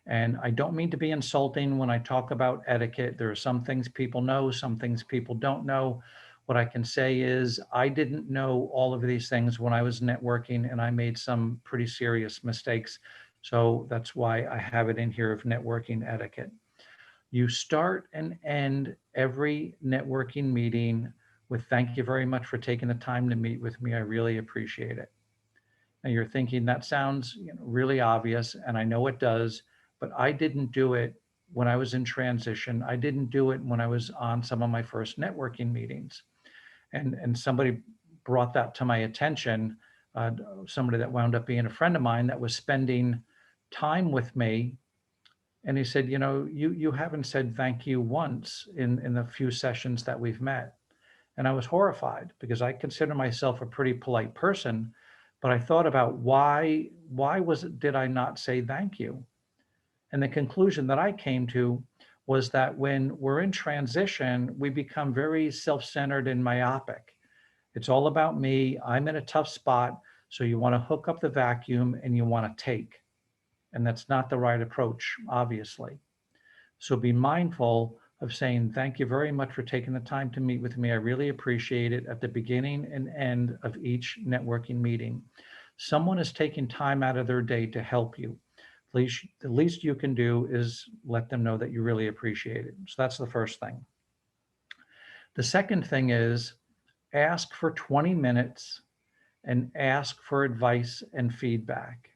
H: And I don't mean to be insulting when I talk about etiquette. There are some things people know, some things people don't know. What I can say is I didn't know all of these things when I was networking, and I made some pretty serious mistakes. So that's why I have it in here of networking etiquette. You start and end every networking meeting with thank you very much for taking the time to meet with me. I really appreciate it. Now you're thinking that sounds really obvious, and I know it does, but I didn't do it when I was in transition. I didn't do it when I was on some of my first networking meetings. And somebody brought that to my attention, somebody that wound up being a friend of mine that was spending time with me. And he said, you haven't said thank you once in the few sessions that we've met. And I was horrified because I consider myself a pretty polite person, but I thought about why did I not say thank you? And the conclusion that I came to was that when we're in transition, we become very self-centered and myopic. It's all about me. I'm in a tough spot. So you want to hook up the vacuum and you want to take. And that's not the right approach, obviously. So be mindful of saying, thank you very much for taking the time to meet with me. I really appreciate it at the beginning and end of each networking meeting. Someone is taking time out of their day to help you. The least you can do is let them know that you really appreciate it. So that's the first thing. The second thing is ask for 20 minutes and ask for advice and feedback.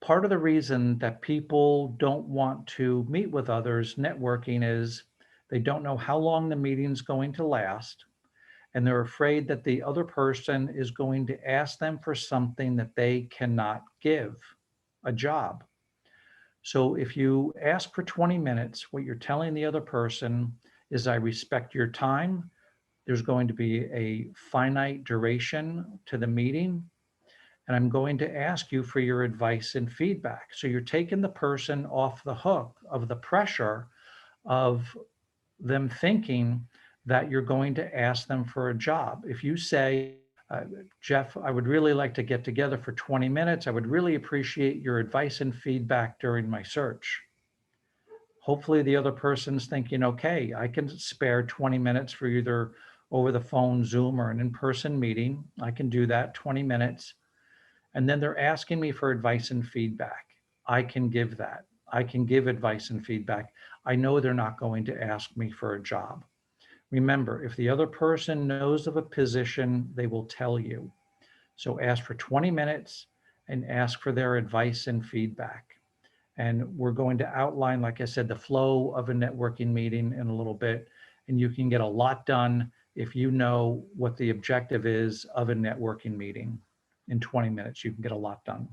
H: Part of the reason that people don't want to meet with others networking is they don't know how long the meeting's going to last, and they're afraid that the other person is going to ask them for something that they cannot give, a job. So if you ask for 20 minutes, what you're telling the other person is, I respect your time. There's going to be a finite duration to the meeting, and I'm going to ask you for your advice and feedback. So you're taking the person off the hook of the pressure of them thinking that you're going to ask them for a job. If you say, Jeff, I would really like to get together for 20 minutes. I would really appreciate your advice and feedback during my search. Hopefully the other person's thinking, okay, I can spare 20 minutes for either over the phone, Zoom, or an in-person meeting. I can do that, 20 minutes. And then they're asking me for advice and feedback. I can give that. I can give advice and feedback. I know they're not going to ask me for a job. Remember, if the other person knows of a position, they will tell you. So ask for 20 minutes and ask for their advice and feedback. And we're going to outline, like I said, the flow of a networking meeting in a little bit. And you can get a lot done if you know what the objective is of a networking meeting. In 20 minutes, you can get a lot done.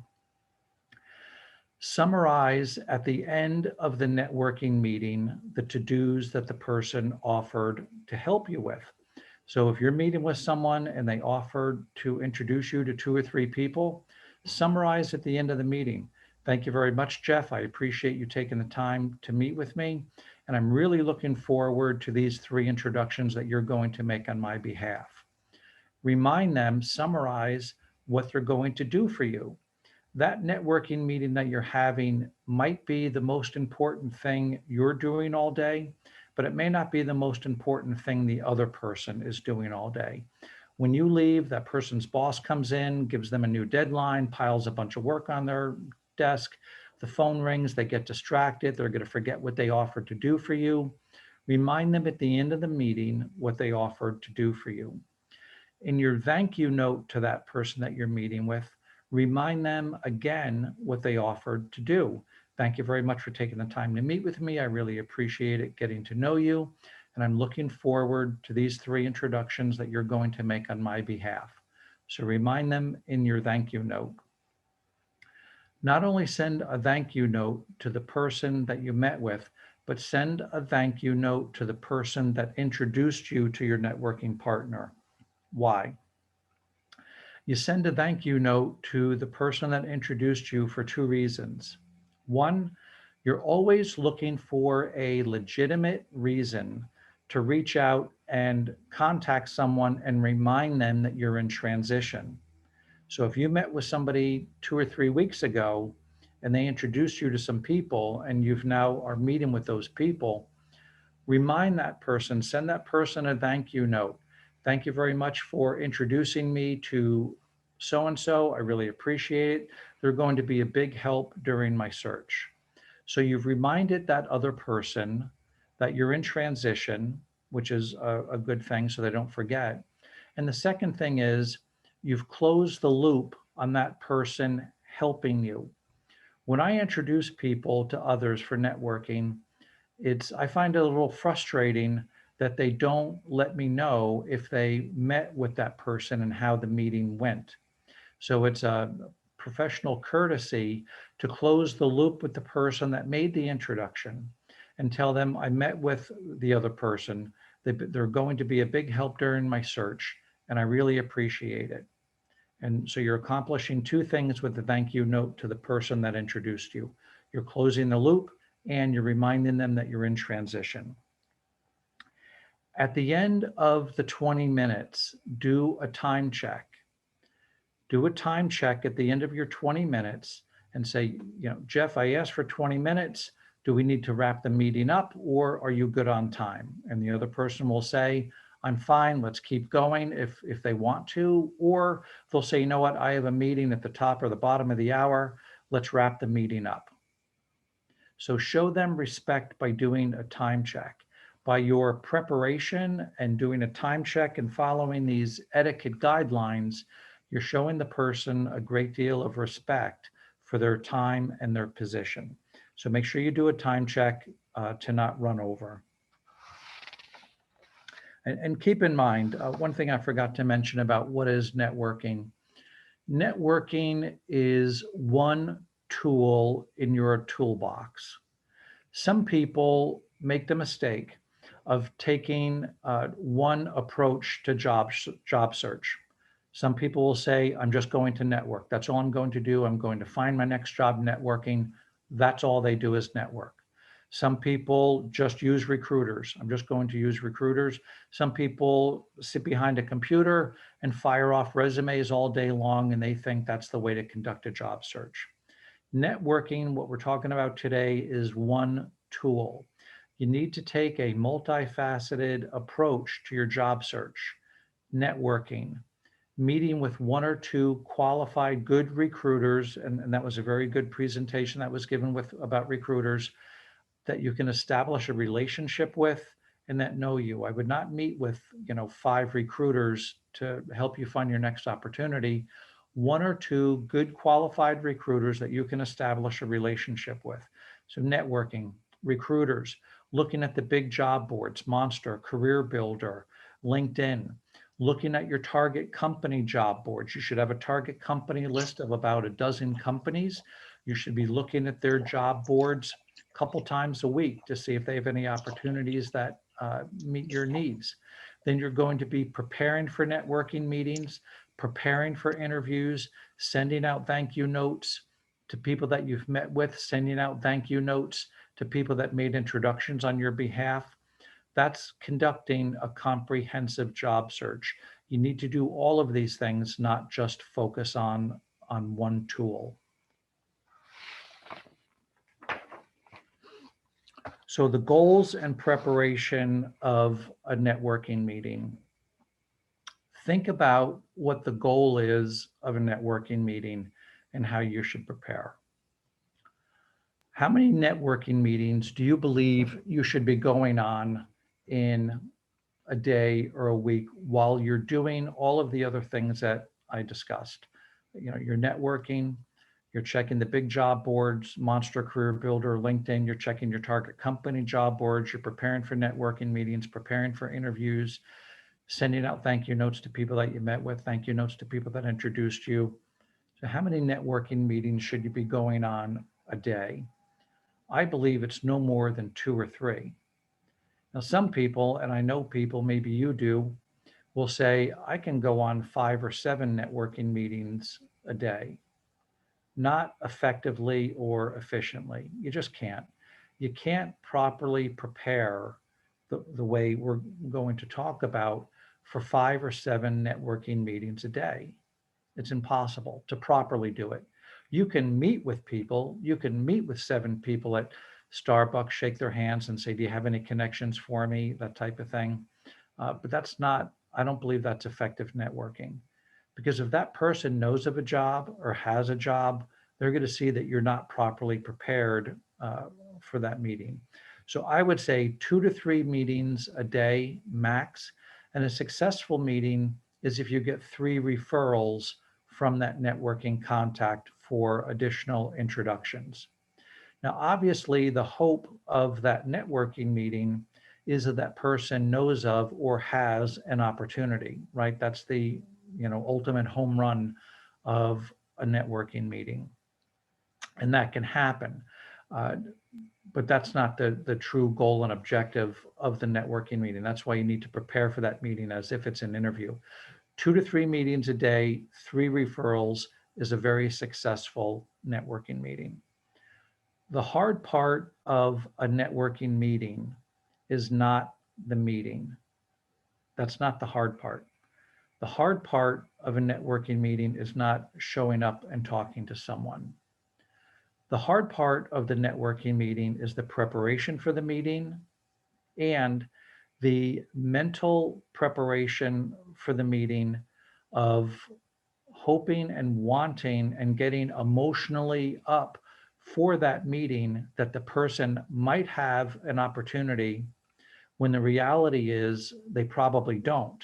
H: Summarize at the end of the networking meeting the to-dos that the person offered to help you with. So if you're meeting with someone and they offered to introduce you to 2 or 3 people, summarize at the end of the meeting. Thank you very much, Jeff. I appreciate you taking the time to meet with me. And I'm really looking forward to these 3 introductions that you're going to make on my behalf. Remind them, summarize what they're going to do for you. That networking meeting that you're having might be the most important thing you're doing all day, but it may not be the most important thing the other person is doing all day. When you leave, that person's boss comes in, gives them a new deadline, piles a bunch of work on their desk. The phone rings, they get distracted. They're going to forget what they offered to do for you. Remind them at the end of the meeting what they offered to do for you. In your thank you note to that person that you're meeting with, remind them again what they offered to do. Thank you very much for taking the time to meet with me. I really appreciate it getting to know you. And I'm looking forward to these 3 introductions that you're going to make on my behalf. So remind them in your thank you note. Not only send a thank you note to the person that you met with, but send a thank you note to the person that introduced you to your networking partner. Why? You send a thank you note to the person that introduced you for 2 reasons. One, you're always looking for a legitimate reason to reach out and contact someone and remind them that you're in transition. So if you met with somebody 2 or 3 weeks ago and they introduced you to some people and you've now are meeting with those people, remind that person, send that person a thank you note. Thank you very much for introducing me to so-and-so. I really appreciate it. They're going to be a big help during my search. So you've reminded that other person that you're in transition, which is a good thing so they don't forget. And the second thing is you've closed the loop on that person helping you. When I introduce people to others for networking, I find it a little frustrating that they don't let me know if they met with that person and how the meeting went. So it's a professional courtesy to close the loop with the person that made the introduction and tell them I met with the other person. They're going to be a big help during my search, and I really appreciate it. And so you're accomplishing 2 things with the thank you note to the person that introduced you. You're closing the loop and you're reminding them that you're in transition. At the end of the 20 minutes, do a time check. Do a time check at the end of your 20 minutes and say, Jeff, I asked for 20 minutes. Do we need to wrap the meeting up or are you good on time? And the other person will say, I'm fine, let's keep going if they want to, or they'll say, you know what, I have a meeting at the top or the bottom of the hour. Let's wrap the meeting up. So show them respect by doing a time check. By your preparation and doing a time check and following these etiquette guidelines, you're showing the person a great deal of respect for their time and their position. So make sure you do a time check to not run over. And keep in mind, one thing I forgot to mention about what is networking. Networking is one tool in your toolbox. Some people make the mistake of taking one approach to job search. Some people will say, I'm just going to network. That's all I'm going to do. I'm going to find my next job networking. That's all they do is network. Some people just use recruiters. I'm just going to use recruiters. Some people sit behind a computer and fire off resumes all day long, and they think that's the way to conduct a job search. Networking, what we're talking about today, is one tool. You need to take a multifaceted approach to your job search. Networking, meeting with 1 or 2 qualified good recruiters, and that was a very good presentation that was given about recruiters that you can establish a relationship with and that know you. I would not meet with, 5 recruiters to help you find your next opportunity. 1 or 2 good qualified recruiters that you can establish a relationship with. So networking, recruiters, looking at the big job boards, Monster, Career Builder, LinkedIn, looking at your target company job boards. You should have a target company list of about a dozen companies. You should be looking at their job boards a couple times a week to see if they have any opportunities that meet your needs. Then you're going to be preparing for networking meetings, preparing for interviews, sending out thank you notes to people that you've met with, sending out thank you notes to people that made introductions on your behalf. That's conducting a comprehensive job search. You need to do all of these things, not just focus on one tool. So the goals and preparation of a networking meeting. Think about what the goal is of a networking meeting and how you should prepare. How many networking meetings do you believe you should be going on in a day or a week while you're doing all of the other things that I discussed? You're networking, you're checking the big job boards, Monster, Career Builder, LinkedIn, you're checking your target company job boards, you're preparing for networking meetings, preparing for interviews, sending out thank you notes to people that you met with, thank you notes to people that introduced you. So how many networking meetings should you be going on a day? I believe it's no more than 2 or 3. Now, some people, and I know people, maybe you do, will say, I can go on 5 or 7 networking meetings a day. Not effectively or efficiently. You just can't. You can't properly prepare the way we're going to talk about for 5 or 7 networking meetings a day. It's impossible to properly do it. You can meet with people. You can meet with 7 people at Starbucks, shake their hands and say, do you have any connections for me? That type of thing. But that's not, I don't believe that's effective networking. Because if that person knows of a job or has a job, they're going to see that you're not properly prepared for that meeting. So I would say 2 to 3 meetings a day max. And a successful meeting is if you get 3 referrals from that networking contact for additional introductions. Now, obviously, the hope of that networking meeting is that that person knows of or has an opportunity, right? That's the ultimate home run of a networking meeting. And that can happen. But that's not the true goal and objective of the networking meeting. That's why you need to prepare for that meeting as if it's an interview. 2 to 3 meetings a day, 3 referrals is a very successful networking meeting. The hard part of a networking meeting is not the meeting. That's not the hard part. The hard part of a networking meeting is not showing up and talking to someone. The hard part of the networking meeting is the preparation for the meeting and the mental preparation for the meeting of hoping and wanting and getting emotionally up for that meeting that the person might have an opportunity when the reality is they probably don't.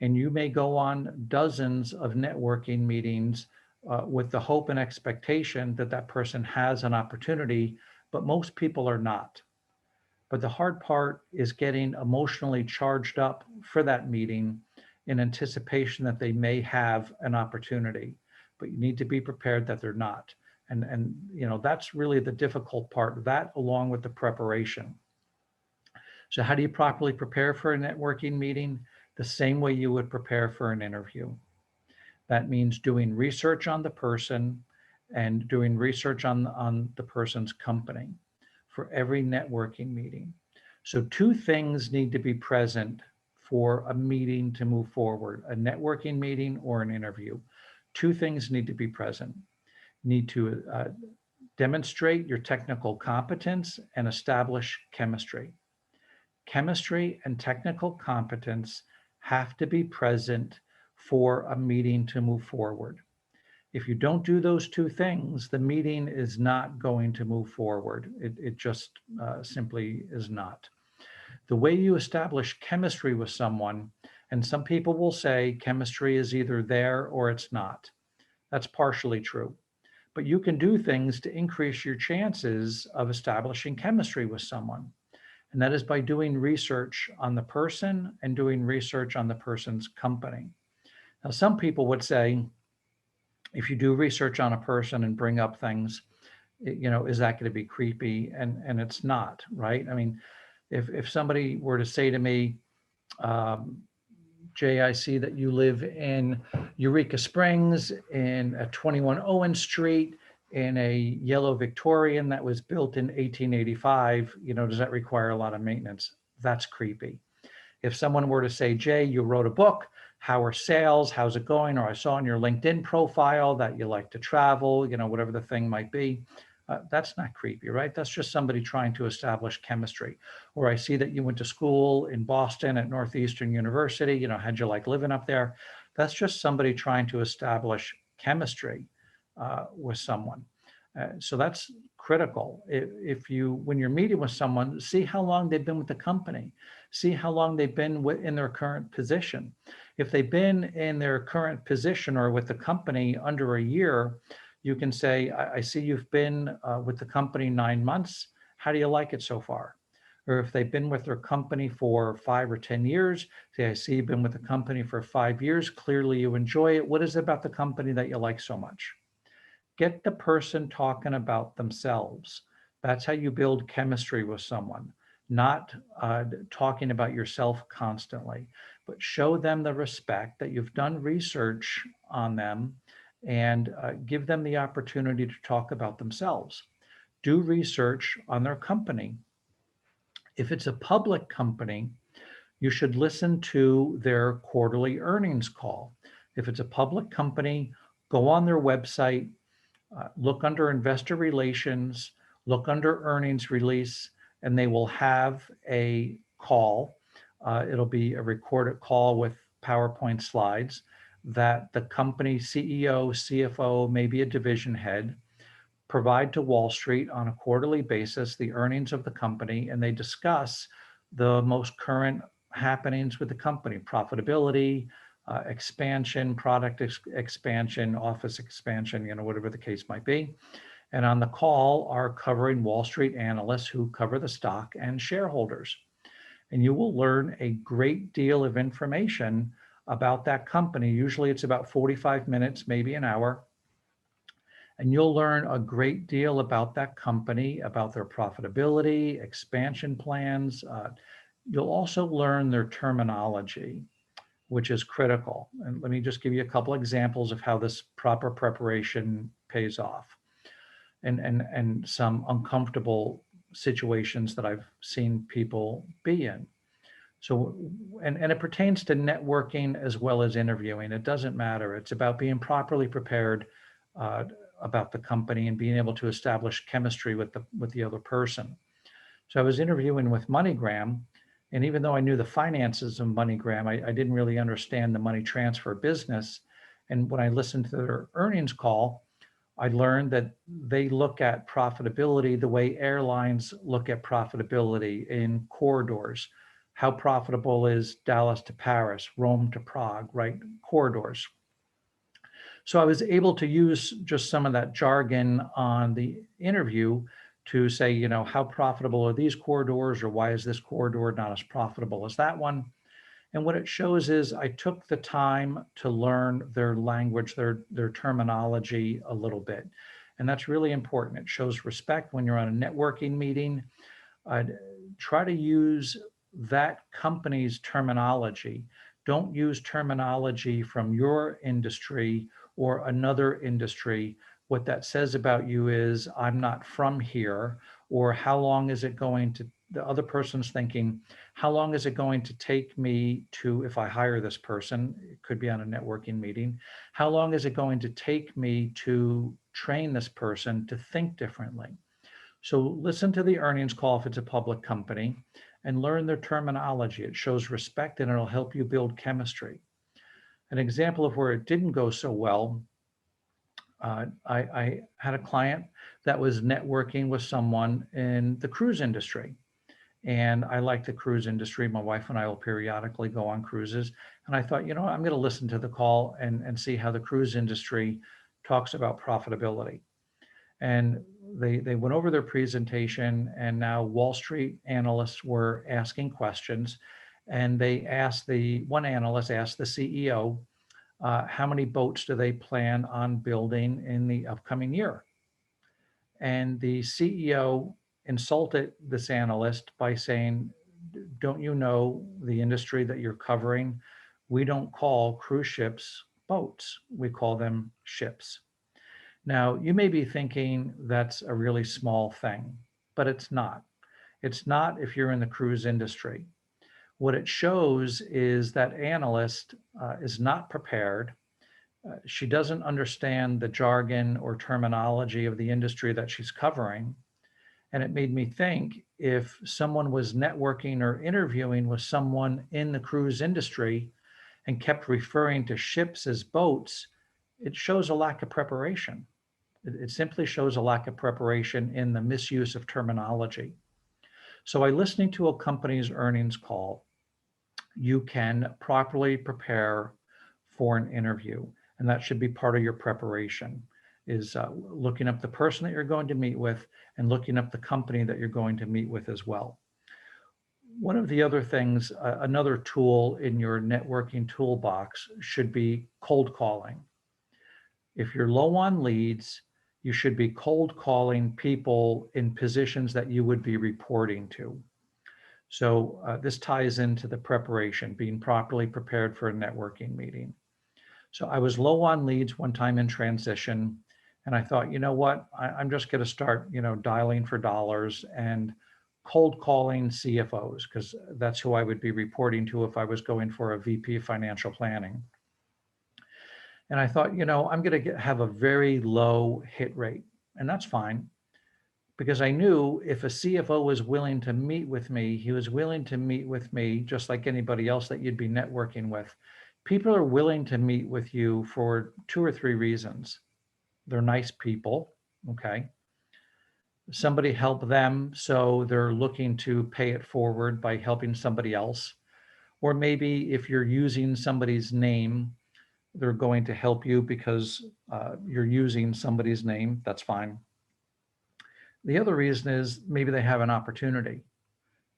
H: And you may go on dozens of networking meetings with the hope and expectation that that person has an opportunity, but most people are not. But the hard part is getting emotionally charged up for that meeting in anticipation that they may have an opportunity, but you need to be prepared that they're not. And that's really the difficult part, that along with the preparation. So how do you properly prepare for a networking meeting? The same way you would prepare for an interview. That means doing research on the person and doing research on the person's company for every networking meeting. So 2 things need to be present for a meeting to move forward, a networking meeting or an interview. 2 things need to be present. You need to demonstrate your technical competence and establish chemistry. Chemistry and technical competence have to be present for a meeting to move forward. If you don't do those 2 things, the meeting is not going to move forward. It just simply is not. The way you establish chemistry with someone, and some people will say chemistry is either there or it's not. That's partially true. But you can do things to increase your chances of establishing chemistry with someone. And that is by doing research on the person and doing research on the person's company. Now, some people would say, if you do research on a person and bring up things, is that going to be creepy? And it's not, right? I mean, if somebody were to say to me, Jay, I see that you live in Eureka Springs in a 21 Owen Street in a yellow Victorian that was built in 1885, does that require a lot of maintenance? That's creepy. If someone were to say, Jay, you wrote a book, how are sales? How's it going? Or I saw on your LinkedIn profile that you like to travel, whatever the thing might be. That's not creepy, right? That's just somebody trying to establish chemistry. Or I see that you went to school in Boston at Northeastern University, how'd you like living up there? That's just somebody trying to establish chemistry with someone. So that's critical. When you're meeting with someone, see how long they've been with the company. See how long they've been in their current position. If they've been in their current position or with the company under a year, you can say, I see you've been with the company 9 months. How do you like it so far? Or if they've been with their company for 5 or 10 years, say, I see you've been with the company for 5 years. Clearly you enjoy it. What is it about the company that you like so much? Get the person talking about themselves. That's how you build chemistry with someone, not talking about yourself constantly, but show them the respect that you've done research on them and give them the opportunity to talk about themselves. Do research on their company. If it's a public company, you should listen to their quarterly earnings call. If it's a public company, go on their website, look under investor relations, look under earnings release, and they will have a call. It'll be a recorded call with PowerPoint slides that the company CEO, CFO, maybe a division head, provide to Wall Street on a quarterly basis the earnings of the company, and they discuss the most current happenings with the company, profitability, expansion, product expansion, office expansion, whatever the case might be. And on the call are covering Wall Street analysts who cover the stock and shareholders. And you will learn a great deal of information about that company. Usually it's about 45 minutes, maybe an hour. And you'll learn a great deal about that company, about their profitability, expansion plans. You'll also learn their terminology, which is critical. And let me just give you a couple examples of how this proper preparation pays off and some uncomfortable situations that I've seen people be in. So, and it pertains to networking as well as interviewing. It doesn't matter. It's about being properly prepared about the company and being able to establish chemistry with the other person. So I was interviewing with MoneyGram, and even though I knew the finances of MoneyGram, I didn't really understand the money transfer business. And when I listened to their earnings call, I learned that they look at profitability the way airlines look at profitability in corridors. How profitable is Dallas to Paris, Rome to Prague, right? Corridors. So I was able to use just some of that jargon on the interview to say, how profitable are these corridors, or why is this corridor not as profitable as that one? And what it shows is I took the time to learn their language, their terminology a little bit. And that's really important. It shows respect when you're on a networking meeting. Try to use that company's terminology. Don't use terminology from your industry or another industry. What that says about you is, I'm not from here, or how long is it going to, the other person's thinking, how long is it going to take me to, if I hire this person, it could be on a networking meeting, how long is it going to take me to train this person to think differently? So listen to the earnings call if it's a public company and learn their terminology. It shows respect and it'll help you build chemistry. An example of where it didn't go so well, I had a client that was networking with someone in the cruise industry. And I like the cruise industry. My wife and I will periodically go on cruises. And I thought, you know, I'm going to listen to the call and see how the cruise industry talks about profitability. And they went over their presentation, and now Wall Street analysts were asking questions. And one analyst asked the CEO, how many boats do they plan on building in the upcoming year? And the CEO insulted this analyst by saying, don't you know the industry that you're covering? We don't call cruise ships boats, we call them ships. Now, you may be thinking that's a really small thing, but it's not. It's not if you're in the cruise industry. What it shows is that analyst is not prepared. She doesn't understand the jargon or terminology of the industry that she's covering. And it made me think, if someone was networking or interviewing with someone in the cruise industry and kept referring to ships as boats, it shows a lack of preparation. It simply shows a lack of preparation in the misuse of terminology. So by listening to a company's earnings call, you can properly prepare for an interview. And that should be part of your preparation, is looking up the person that you're going to meet with and looking up the company that you're going to meet with as well. One of the other things, another tool in your networking toolbox should be cold calling. If you're low on leads, you should be cold calling people in positions that you would be reporting to. So this ties into the preparation, being properly prepared for a networking meeting. So I was low on leads one time in transition, and I thought, you know what, I'm just going to start, dialing for dollars and cold calling CFOs, because that's who I would be reporting to if I was going for a VP of financial planning. And I thought, I'm going to have a very low hit rate, and that's fine, because I knew if a CFO was willing to meet with me, he was willing to meet with me just like anybody else that you'd be networking with. People are willing to meet with you for 2 or 3 reasons. They're nice people, okay? Somebody helped them, so they're looking to pay it forward by helping somebody else. Or maybe if you're using somebody's name, they're going to help you because you're using somebody's name. That's fine. The other reason is maybe they have an opportunity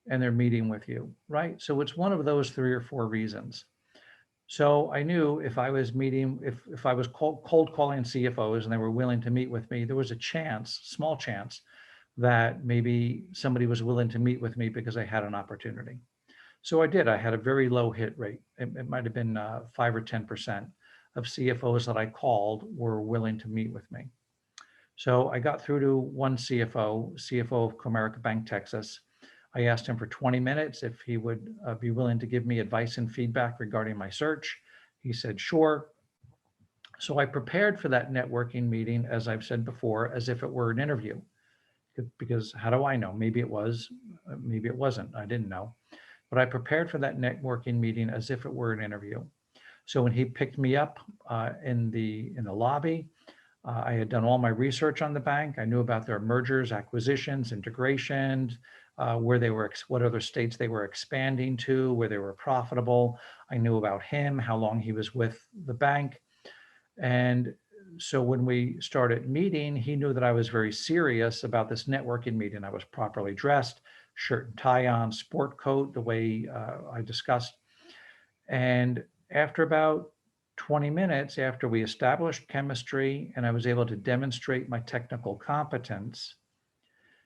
H: and they're meeting with you, right? So it's one of those 3 or 4 reasons. So I knew if I was meeting, if I was cold calling CFOs and they were willing to meet with me, there was a chance, small chance, that maybe somebody was willing to meet with me because I had an opportunity. So I did. I had a very low hit rate. It might have been 5 or 10% of CFOs that I called were willing to meet with me. So I got through to one CFO of Comerica Bank, Texas. I asked him for 20 minutes if he would be willing to give me advice and feedback regarding my search. He said, sure. So I prepared for that networking meeting, as I've said before, as if it were an interview. Because how do I know? Maybe it was, maybe it wasn't. I didn't know. But I prepared for that networking meeting as if it were an interview. So when he picked me up in the lobby, I had done all my research on the bank. I knew about their mergers, acquisitions, integrations, where they were, what other states they were expanding to, where they were profitable. I knew about him, how long he was with the bank. And so when we started meeting, he knew that I was very serious about this networking meeting. I was properly dressed, shirt and tie on, sport coat, the way I discussed. And after about 20 minutes, after we established chemistry and I was able to demonstrate my technical competence,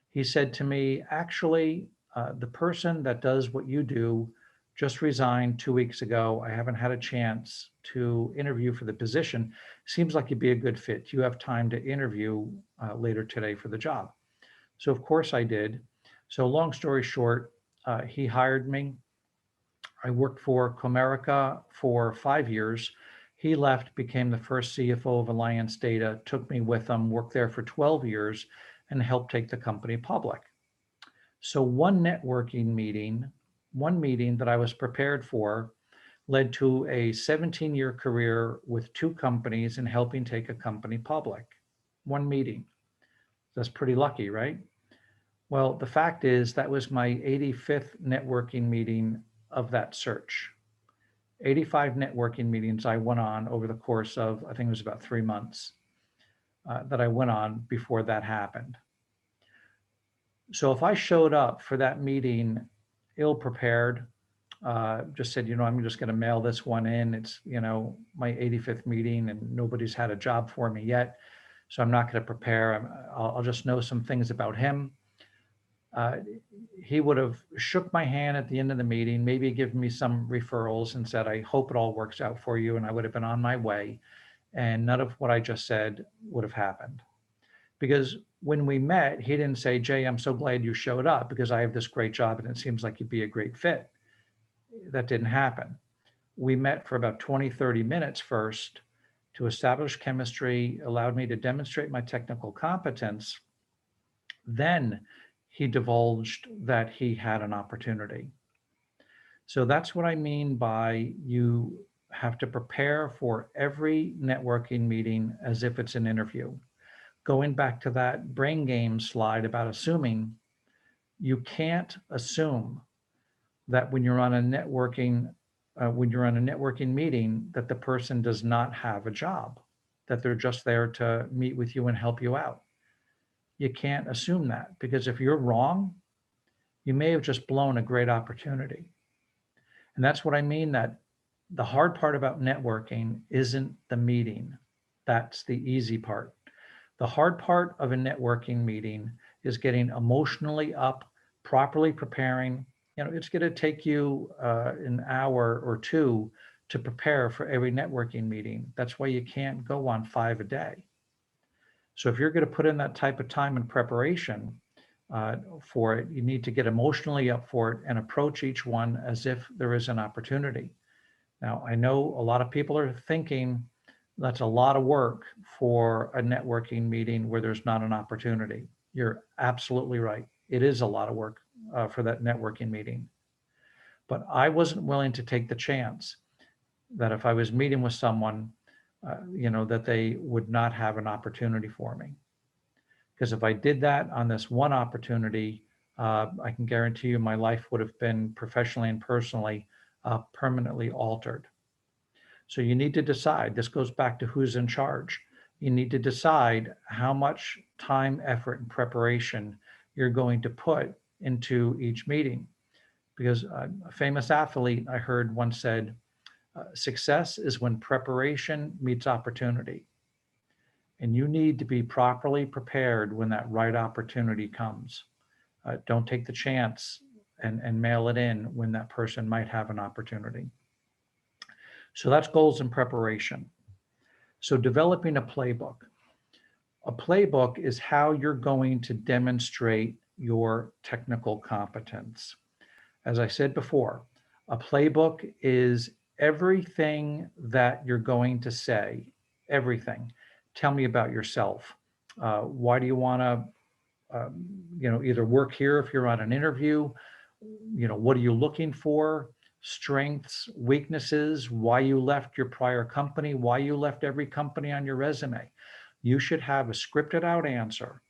H: he said to me, actually, the person that does what you do just resigned 2 weeks ago. I haven't had a chance to interview for the position. Seems like you'd be a good fit. You have time to interview later today for the job. So of course I did. So long story short, he hired me. I worked for Comerica for 5 years. He left, became the first CFO of Alliance Data, took me with him, worked there for 12 years, and helped take the company public. So one networking meeting, one meeting that I was prepared for, led to a 17-year career with 2 companies and helping take a company public. One meeting. That's pretty lucky, right? Well, the fact is that was my 85th networking meeting of that search. 85 networking meetings I went on over the course of, I think it was about 3 months that I went on before that happened. So if I showed up for that meeting ill prepared, just said, I'm just going to mail this one in. It's, my 85th meeting and nobody's had a job for me yet. So I'm not going to prepare. I'll just know some things about him. He would have shook my hand at the end of the meeting, maybe given me some referrals and said, I hope it all works out for you. And I would have been on my way. And none of what I just said would have happened. Because when we met, he didn't say, Jay, I'm so glad you showed up because I have this great job and it seems like you'd be a great fit. That didn't happen. We met for about 20, 30 minutes first to establish chemistry, allowed me to demonstrate my technical competence. Then he divulged that he had an opportunity. So that's what I mean by you have to prepare for every networking meeting as if it's an interview. Going back to that brain game slide about assuming, you can't assume that when you're on a networking meeting, that the person does not have a job, that they're just there to meet with you and help you out. You can't assume that, because if you're wrong, you may have just blown a great opportunity. And that's what I mean, that the hard part about networking isn't the meeting. That's the easy part. The hard part of a networking meeting is getting emotionally up, properly preparing. It's going to take you an hour or two to prepare for every networking meeting. That's why you can't go on 5 a day. So if you're going to put in that type of time and preparation for it, you need to get emotionally up for it and approach each one as if there is an opportunity. Now, I know a lot of people are thinking that's a lot of work for a networking meeting where there's not an opportunity. You're absolutely right. It is a lot of work for that networking meeting. But I wasn't willing to take the chance that if I was meeting with someone, that they would not have an opportunity for me. Because if I did that on this one opportunity, I can guarantee you my life would have been professionally and personally permanently altered. So you need to decide, this goes back to who's in charge. You need to decide how much time, effort, and preparation you're going to put into each meeting. Because a famous athlete I heard once said, success is when preparation meets opportunity. And you need to be properly prepared when that right opportunity comes. Don't take the chance and mail it in when that person might have an opportunity. So that's goals and preparation. So developing a playbook. A playbook is how you're going to demonstrate your technical competence. As I said before, a playbook is everything that you're going to say, everything. Tell me about yourself. Why do you want to, either work here if you're on an interview? What are you looking for? Strengths, weaknesses, why you left your prior company, why you left every company on your resume. You should have a scripted out answer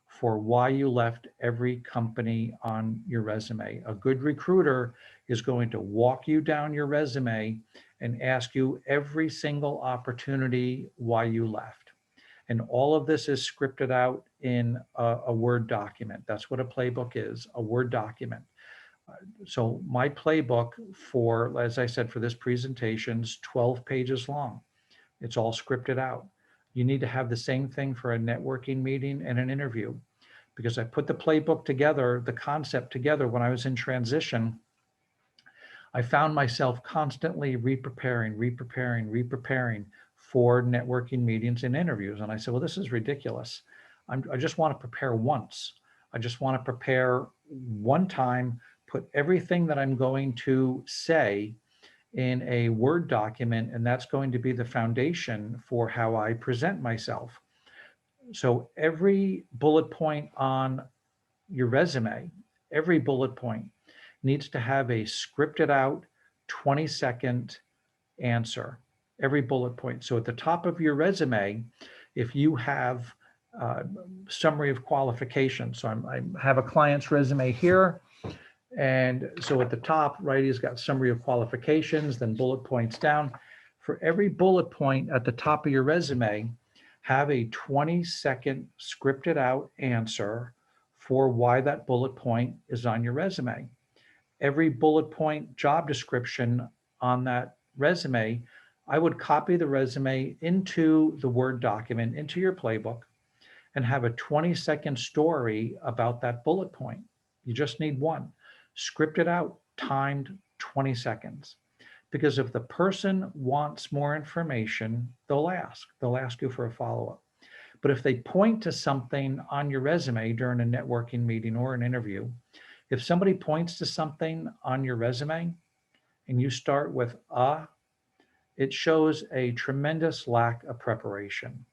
H: for why you left every company on your resume. A good recruiter is going to walk you down your resume and ask you every single opportunity why you left. And all of this is scripted out in a Word document. That's what a playbook is, a Word document. So my playbook for, as I said, for this presentation is 12 pages long. It's all scripted out. You need to have the same thing for a networking meeting and an interview, because I put the playbook together, the concept together when I was in transition. I found myself constantly re-preparing for networking meetings and interviews. And I said, well, this is ridiculous. I just want to prepare once. I just want to prepare one time, put everything that I'm going to say in a Word document, and that's going to be the foundation for how I present myself. So every bullet point on your resume, every bullet point needs to have a scripted out 20-second answer, every bullet point. So at the top of your resume, if you have summary of qualifications. So I have a client's resume here. And so at the top, right, he's got summary of qualifications, then bullet points down. For every bullet point at the top of your resume, have a 20-second scripted out answer for why that bullet point is on your resume. Every bullet point job description on that resume, I would copy the resume into the Word document, into your playbook, and have a 20-second story about that bullet point. You just need one. Script it out, timed 20 seconds. Because if the person wants more information, they'll ask. They'll ask you for a follow-up. But if they point to something on your resume during a networking meeting or an interview, if somebody points to something on your resume and you start with it shows a tremendous lack of preparation.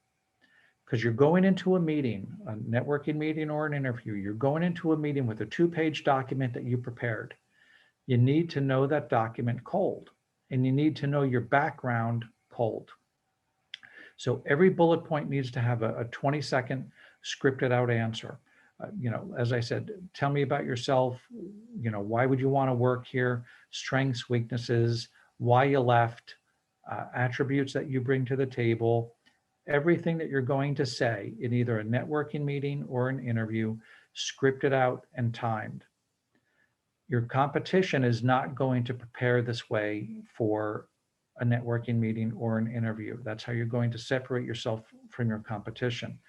H: Because you're going into a meeting, a networking meeting or an interview, you're going into a meeting with a 2-page document that you prepared. You need to know that document cold, and you need to know your background cold. So every bullet point needs to have a 20-second scripted out answer. As I said, tell me about yourself. Why would you want to work here? Strengths, weaknesses, why you left, attributes that you bring to the table. Everything that you're going to say in either a networking meeting or an interview, scripted out and timed. Your competition is not going to prepare this way for a networking meeting or an interview. That's how you're going to separate yourself from your competition.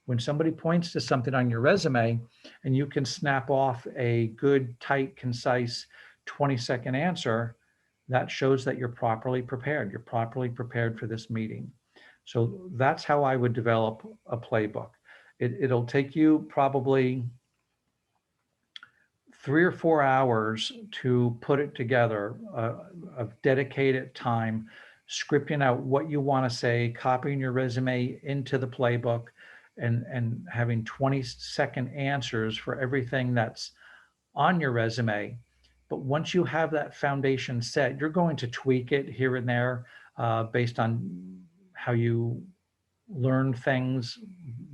H: When somebody points to something on your resume and you can snap off a good, tight, concise 20-second answer, that shows that you're properly prepared. You're properly prepared for this meeting. So that's how I would develop a playbook. It'll take you probably 3 or 4 hours to put it together, of dedicated time, scripting out what you want to say, copying your resume into the playbook, and having 20-second answers for everything that's on your resume. But once you have that foundation set, you're going to tweak it here and there based on how you learn things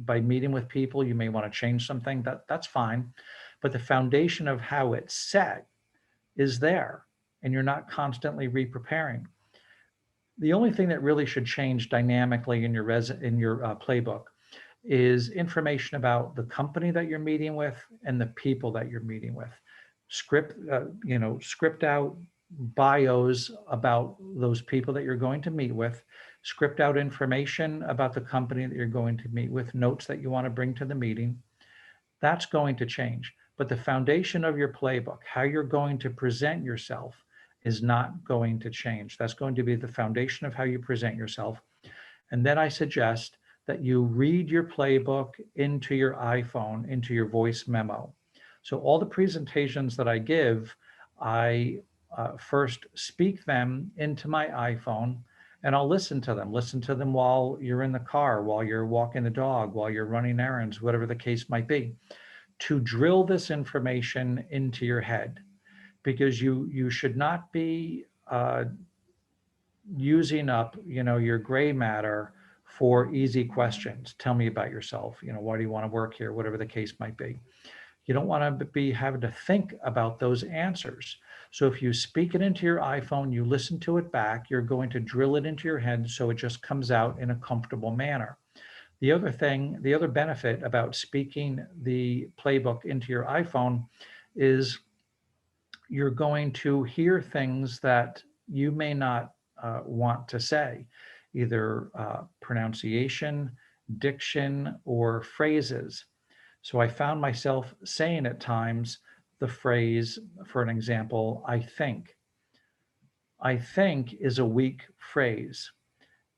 H: by meeting with people. You may want to change something, that's fine. But the foundation of how it's set is there, and you're not constantly re-preparing. The only thing that really should change dynamically in your playbook is information about the company that you're meeting with and the people that you're meeting with. Script out bios about those people that you're going to meet with, script out information about the company that you're going to meet with, notes that you want to bring to the meeting. That's going to change. But the foundation of your playbook, how you're going to present yourself, is not going to change. That's going to be the foundation of how you present yourself. And then I suggest that you read your playbook into your iPhone, into your voice memo. So all the presentations that I give, I first speak them into my iPhone, and I'll listen to them while you're in the car, while you're walking the dog, while you're running errands, whatever the case might be, to drill this information into your head. Because you should not be using up your gray matter for easy questions. Tell me about yourself. Why do you want to work here? Whatever the case might be. You don't want to be having to think about those answers. So if you speak it into your iPhone, you listen to it back, you're going to drill it into your head so it just comes out in a comfortable manner. The other benefit about speaking the playbook into your iPhone is you're going to hear things that you may not want to say, either pronunciation, diction, or phrases. So I found myself saying at times the phrase, for an example, I think. I think is a weak phrase.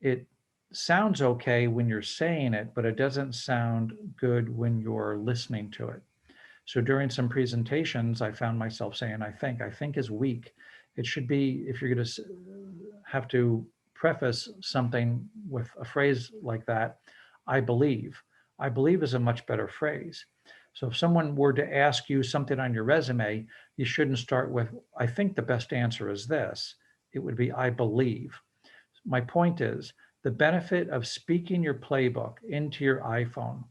H: It sounds okay when you're saying it, but it doesn't sound good when you're listening to it. So during some presentations, I found myself saying, I think is weak. It should be, if you're going to have to preface something with a phrase like that, I believe. I believe is a much better phrase. So if someone were to ask you something on your resume, you shouldn't start with, I think the best answer is this. It would be, I believe. My point is, the benefit of speaking your playbook into your iPhone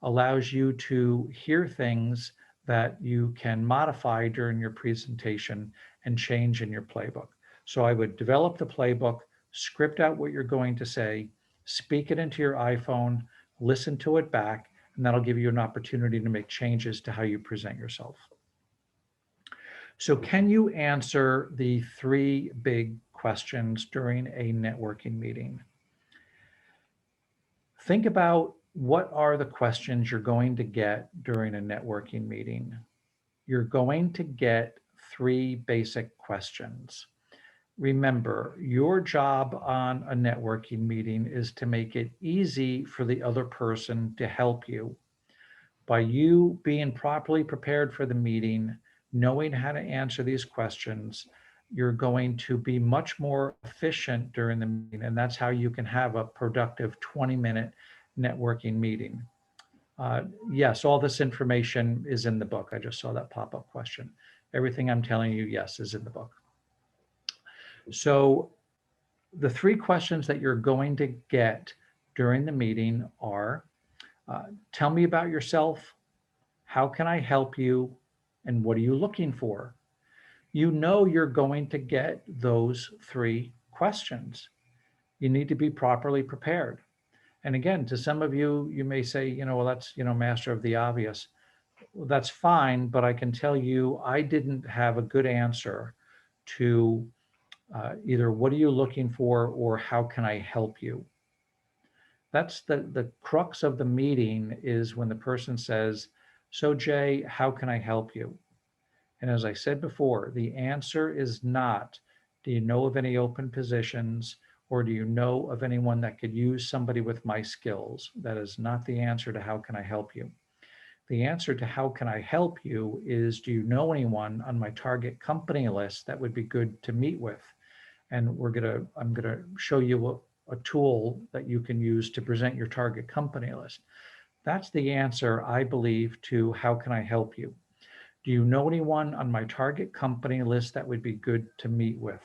H: allows you to hear things that you can modify during your presentation and change in your playbook. So I would develop the playbook, script out what you're going to say, speak it into your iPhone, listen to it back, and that'll give you an opportunity to make changes to how you present yourself. So can you answer the 3 big questions during a networking meeting? Think about what are the questions you're going to get during a networking meeting. You're going to get 3 basic questions. Remember, your job on a networking meeting is to make it easy for the other person to help you. By you being properly prepared for the meeting, knowing how to answer these questions, you're going to be much more efficient during the meeting. And that's how you can have a productive 20-minute networking meeting. Yes, all this information is in the book. I just saw that pop-up question. Everything I'm telling you, yes, is in the book. So the 3 questions that you're going to get during the meeting are, tell me about yourself, how can I help you, and what are you looking for? You know you're going to get those 3 questions. You need to be properly prepared. And again, to some of you, you may say, well, that's, master of the obvious. Well, that's fine, but I can tell you, I didn't have a good answer to either what are you looking for or how can I help you? That's the crux of the meeting, is when the person says, so Jay, how can I help you? And as I said before, the answer is not, do you know of any open positions, or do you know of anyone that could use somebody with my skills? That is not the answer to how can I help you. The answer to how can I help you is, do you know anyone on my target company list that would be good to meet with? And I'm gonna show you a tool that you can use to present your target company list. That's the answer, I believe, to how can I help you. Do you know anyone on my target company list that would be good to meet with?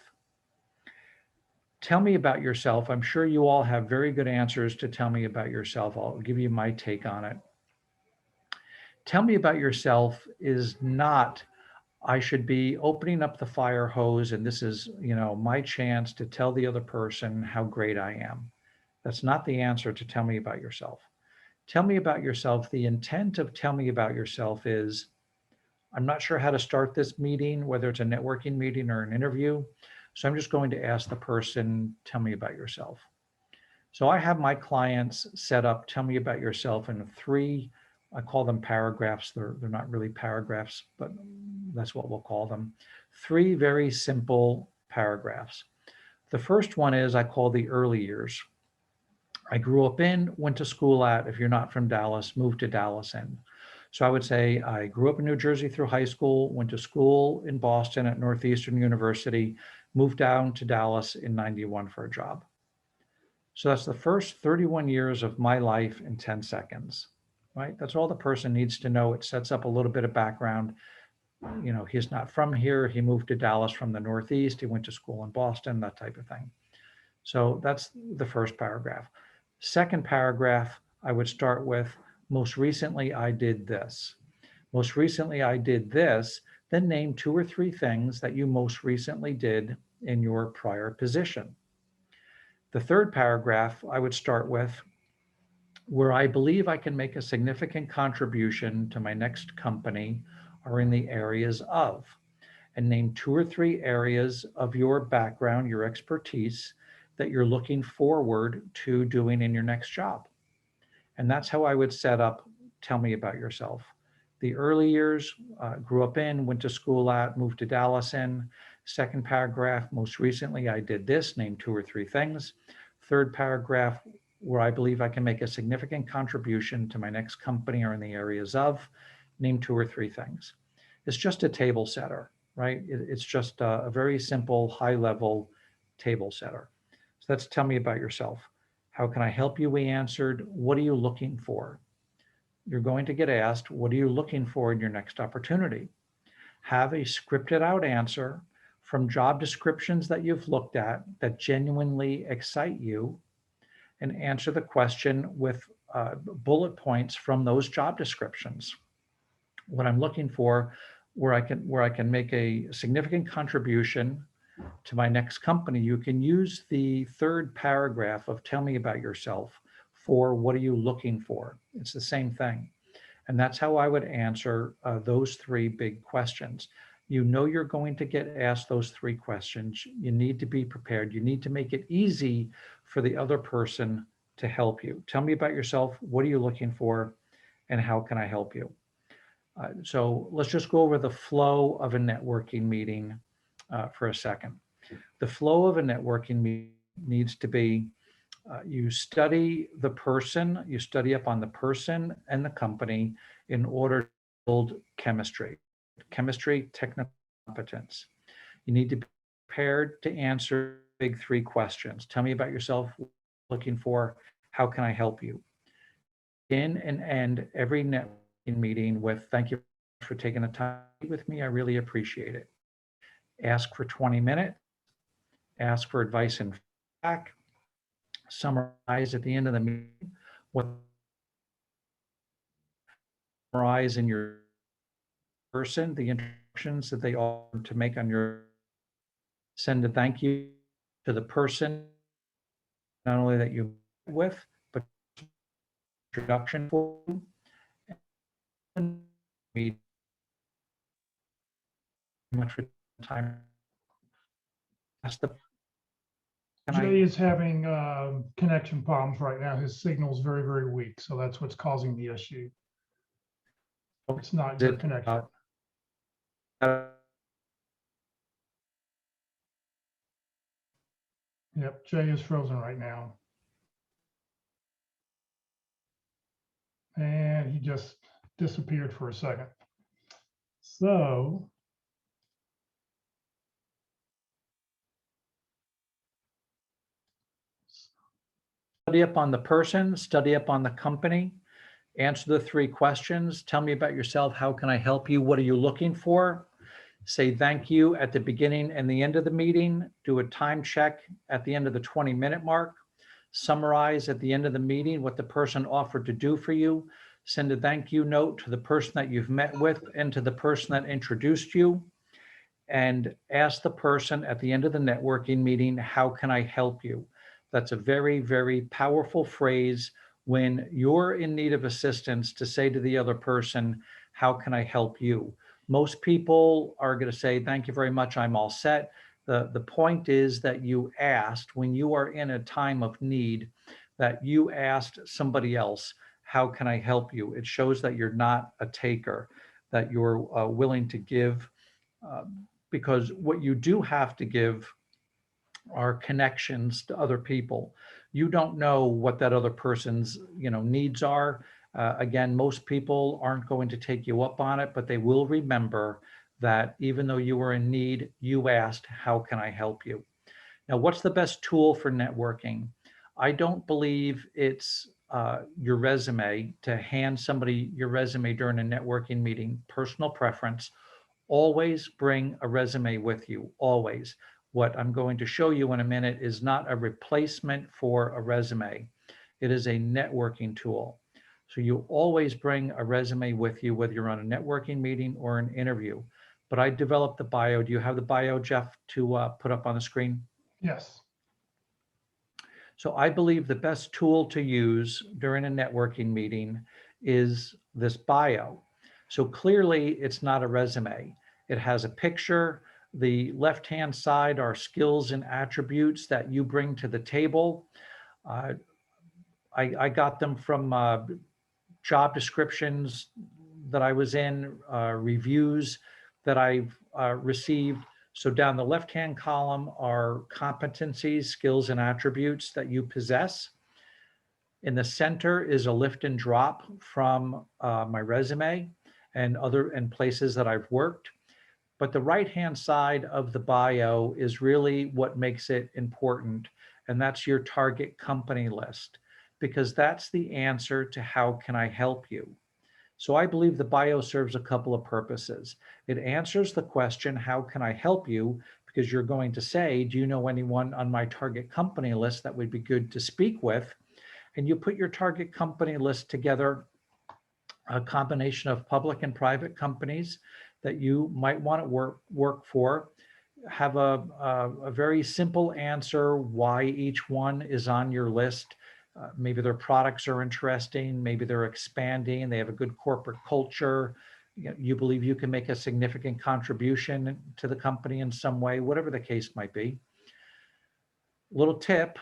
H: Tell me about yourself. I'm sure you all have very good answers to tell me about yourself. I'll give you my take on it. Tell me about yourself is not, I should be opening up the fire hose and this is, my chance to tell the other person how great I am. That's not the answer to tell me about yourself. Tell me about yourself. The intent of tell me about yourself is, I'm not sure how to start this meeting, whether it's a networking meeting or an interview. So I'm just going to ask the person, tell me about yourself. So I have my clients set up, tell me about yourself, in 3, I call them paragraphs. They're not really paragraphs, but that's what we'll call them. 3 very simple paragraphs. The first one is I call the early years. I grew up in, went to school at, if you're not from Dallas, moved to Dallas in. So I would say I grew up in New Jersey through high school, went to school in Boston at Northeastern University, moved down to Dallas in '91 for a job. So that's the first 31 years of my life in 10 seconds, right? That's all the person needs to know. It sets up a little bit of background. He's not from here. He moved to Dallas from the Northeast. He went to school in Boston, that type of thing. So that's the first paragraph. Second paragraph, I would start with, most recently I did this. Most recently I did this, then name 2 or 3 things that you most recently did in your prior position. The third paragraph I would start with, where I believe I can make a significant contribution to my next company are in the areas of, and name 2 or 3 areas of your background, your expertise, that you're looking forward to doing in your next job. And that's how I would set up, tell me about yourself. The early years, grew up in, went to school at, moved to Dallas in. Second paragraph, most recently I did this, name 2 or 3 things. Third paragraph, where I believe I can make a significant contribution to my next company or in the areas of, name 2 or 3 things. It's just a table setter, right? It's just a very simple, high level table setter. So that's tell me about yourself. How can I help you? We answered. What are you looking for? You're going to get asked, what are you looking for in your next opportunity? Have a scripted out answer from job descriptions that you've looked at that genuinely excite you, and answer the question with bullet points from those job descriptions. What I'm looking for, where I can make a significant contribution to my next company. You can use the third paragraph of tell me about yourself for what are you looking for. It's the same thing. And that's how I would answer those three big questions. You know you're going to get asked those three questions. You need to be prepared. You need to make it easy for the other person to help you. Tell me about yourself. What are you looking for? And how can I help you? So let's just go over the flow of a networking meeting for a second. The flow of a networking meeting needs to be you study the person, you study up on the person and the company in order to build chemistry, technical competence. You need to be prepared to answer big three questions. Tell me about yourself, what you're looking for, how can I help you? Begin and end every networking meeting with thank you for taking the time with me. I really appreciate it. Ask for 20 minutes, ask for advice and feedback, summarize at the end of the meeting what summarize in your person, the instructions that they offer to make on your send a thank you to the person, not only that you met with, but introduction for you. And meet much for time. Ask the can
A: Jay
H: I
A: is having connection problems right now. His signal's very, very weak. So that's what's causing the issue. It's not your connection. Yep, Jay is frozen right now. And he just disappeared for a second. So
H: study up on the person, study up on the company, answer the three questions. Tell me about yourself. How can I help you? What are you looking for? Say thank you at the beginning and the end of the meeting. Do a time check at the end of the 20-minute mark. Summarize at the end of the meeting what the person offered to do for you. Send a thank you note to the person that you've met with and to the person that introduced you. And ask the person at the end of the networking meeting, how can I help you? That's a very, very powerful phrase when you're in need of assistance to say to the other person, how can I help you? Most people are going to say, thank you very much, I'm all set. The point is that you asked when you are in a time of need, that you asked somebody else, how can I help you? It shows that you're not a taker, that you're willing to give, because what you do have to give are connections to other people. You don't know what that other person's needs are. Again, most people aren't going to take you up on it, but they will remember that even though you were in need, you asked, how can I help you? Now, what's the best tool for networking? I don't believe it's your resume, to hand somebody your resume during a networking meeting. Personal preference. Always bring a resume with you, always. What I'm going to show you in a minute is not a replacement for a resume. It is a networking tool. So you always bring a resume with you, whether you're on a networking meeting or an interview. But I developed the bio. Do you have the bio, Jeff, to put up on the screen?
A: yes.
H: So I believe the best tool to use during a networking meeting is this bio. So clearly it's not a resume. It has a picture. The left-hand side are skills and attributes that you bring to the table. I got them from job descriptions that I was in, reviews that I've received. So down the left-hand column are competencies, skills, and attributes that you possess. In the center is a lift and drop from my resume and places that I've worked. But the right-hand side of the bio is really what makes it important. And that's your target company list, because that's the answer to how can I help you? So I believe the bio serves a couple of purposes. It answers the question, how can I help you? Because you're going to say, do you know anyone on my target company list that would be good to speak with? and you put your target company list together, a combination of public and private companies that you might want to work for. Have a very simple answer why each one is on your list. Maybe their products are interesting, maybe they're expanding, they have a good corporate culture, you believe you can make a significant contribution to the company in some way, whatever the case might be. Little tip,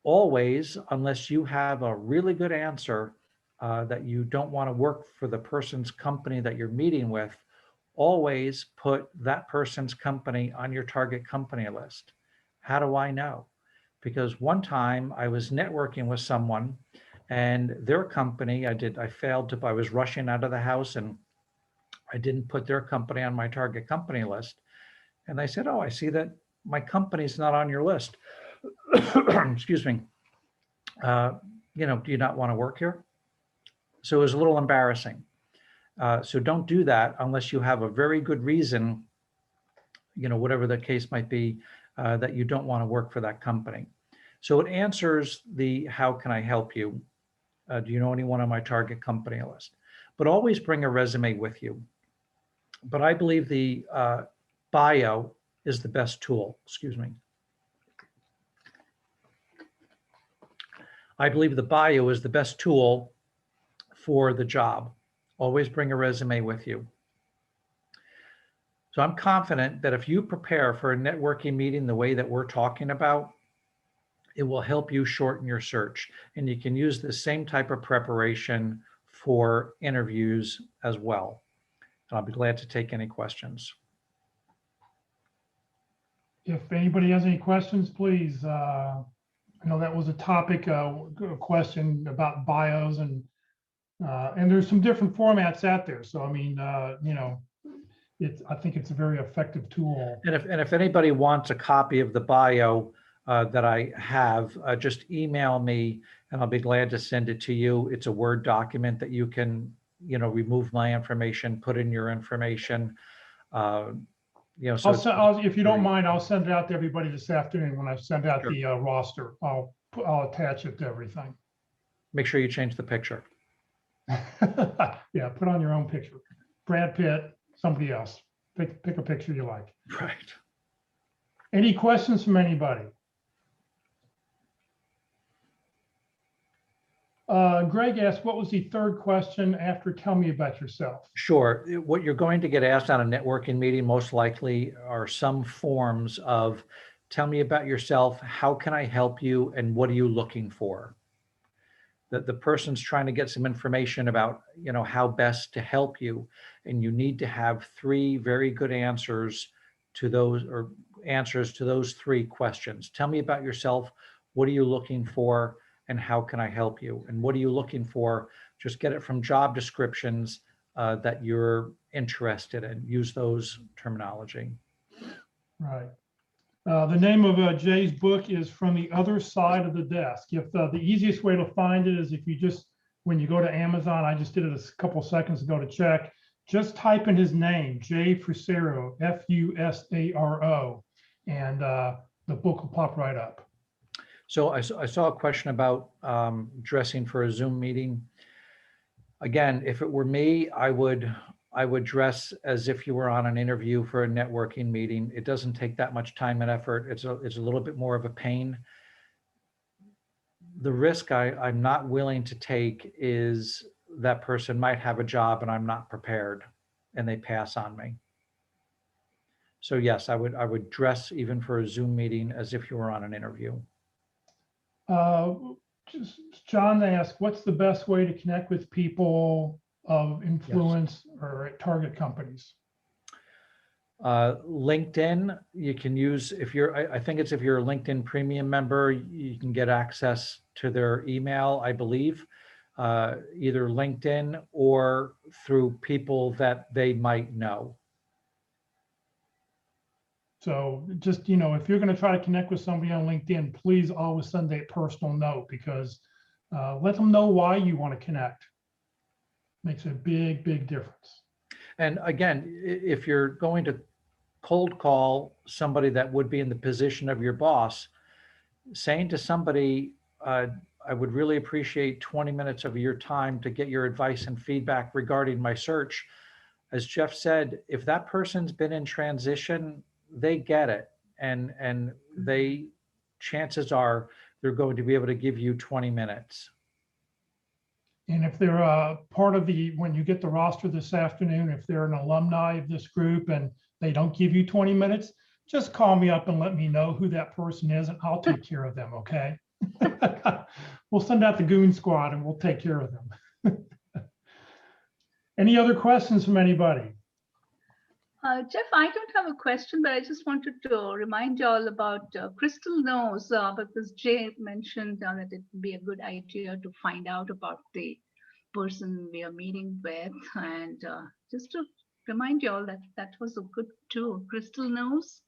H: always, unless you have a really good answer that you don't want to work for the person's company that you're meeting with, always put that person's company on your target company list. How do I know? Because one time I was networking with someone and their company, I was rushing out of the house and I didn't put their company on my target company list. And they said, oh, I see that my company's not on your list. Excuse me. Do you not want to work here? So it was a little embarrassing. So don't do that unless you have a very good reason, whatever the case might be, that you don't want to work for that company. So it answers the, how can I help you? Do you know anyone on my target company list? But always bring a resume with you. But I believe the bio is the best tool. Excuse me. I believe the bio is the best tool for the job. Always bring a resume with you. So I'm confident that if you prepare for a networking meeting the way that we're talking about, it will help you shorten your search. And you can use the same type of preparation for interviews as well. And I'll be glad to take any questions.
A: If anybody has any questions, please, I know that was a topic, a question about bios and there's some different formats out there. So, I mean, I think it's a very effective tool.
H: And if anybody wants a copy of the bio that I have, just email me and I'll be glad to send it to you. It's a Word document that you can, remove my information, put in your information. So
A: if you don't mind, I'll send it out to everybody this afternoon when I send out the roster. I'll attach it to everything.
H: Make sure you change the picture.
A: Yeah, put on your own picture. Brad Pitt, somebody else. Pick a picture you like.
H: Right.
A: Any questions from anybody? Greg asked, what was the third question after tell me about yourself?
H: Sure. What you're going to get asked on a networking meeting most likely are some forms of tell me about yourself, how can I help you, and what are you looking for? That the person's trying to get some information about, how best to help you. And you need to have 3 very good answers to those, or answers to those 3 questions. Tell me about yourself. What are you looking for? And how can I help you? And what are you looking for? Just get it from job descriptions that you're interested in. Use those terminology.
A: Right. The name of Jay's book is From the Other Side of the Desk. If the easiest way to find it is if you just, when you go to Amazon, I just did it a couple seconds ago to check, just type in his name, Jay Fusaro, Fusaro, and the book will pop right up.
H: So I saw a question about dressing for a Zoom meeting. Again, if it were me, I would dress as if you were on an interview for a networking meeting. It doesn't take that much time and effort. It's a little bit more of a pain. The risk I'm not willing to take is that person might have a job and I'm not prepared and they pass on me. So yes, I would dress even for a Zoom meeting as if you were on an interview.
A: John asked, what's the best way to connect with people of influence or at target companies?
H: LinkedIn, you can use, if you're a LinkedIn premium member, you can get access to their email, I believe, either LinkedIn or through people that they might know.
A: So just, if you're going to try to connect with somebody on LinkedIn, please always send a personal note because let them know why you want to connect. Makes a big, big difference. And
H: again, if you're going to cold call somebody that would be in the position of your boss, saying to somebody, I would really appreciate 20 minutes of your time to get your advice and feedback regarding my search. As Jeff said, if that person's been in transition, they get it. And they, chances are they're going to be able to give you 20 minutes.
A: And if they're part of the, when you get the roster this afternoon, if they're an alumni of this group and they don't give you 20 minutes, just call me up and let me know who that person is and I'll take care of them, okay? We'll send out the goon squad and we'll take care of them. Any other questions from anybody?
J: Jeff, I don't have a question, but I just wanted to remind you all about Crystal Knows, because Jay mentioned that it would be a good idea to find out about the person we are meeting with. And just to remind you all that that was a good tool, Crystal Knows.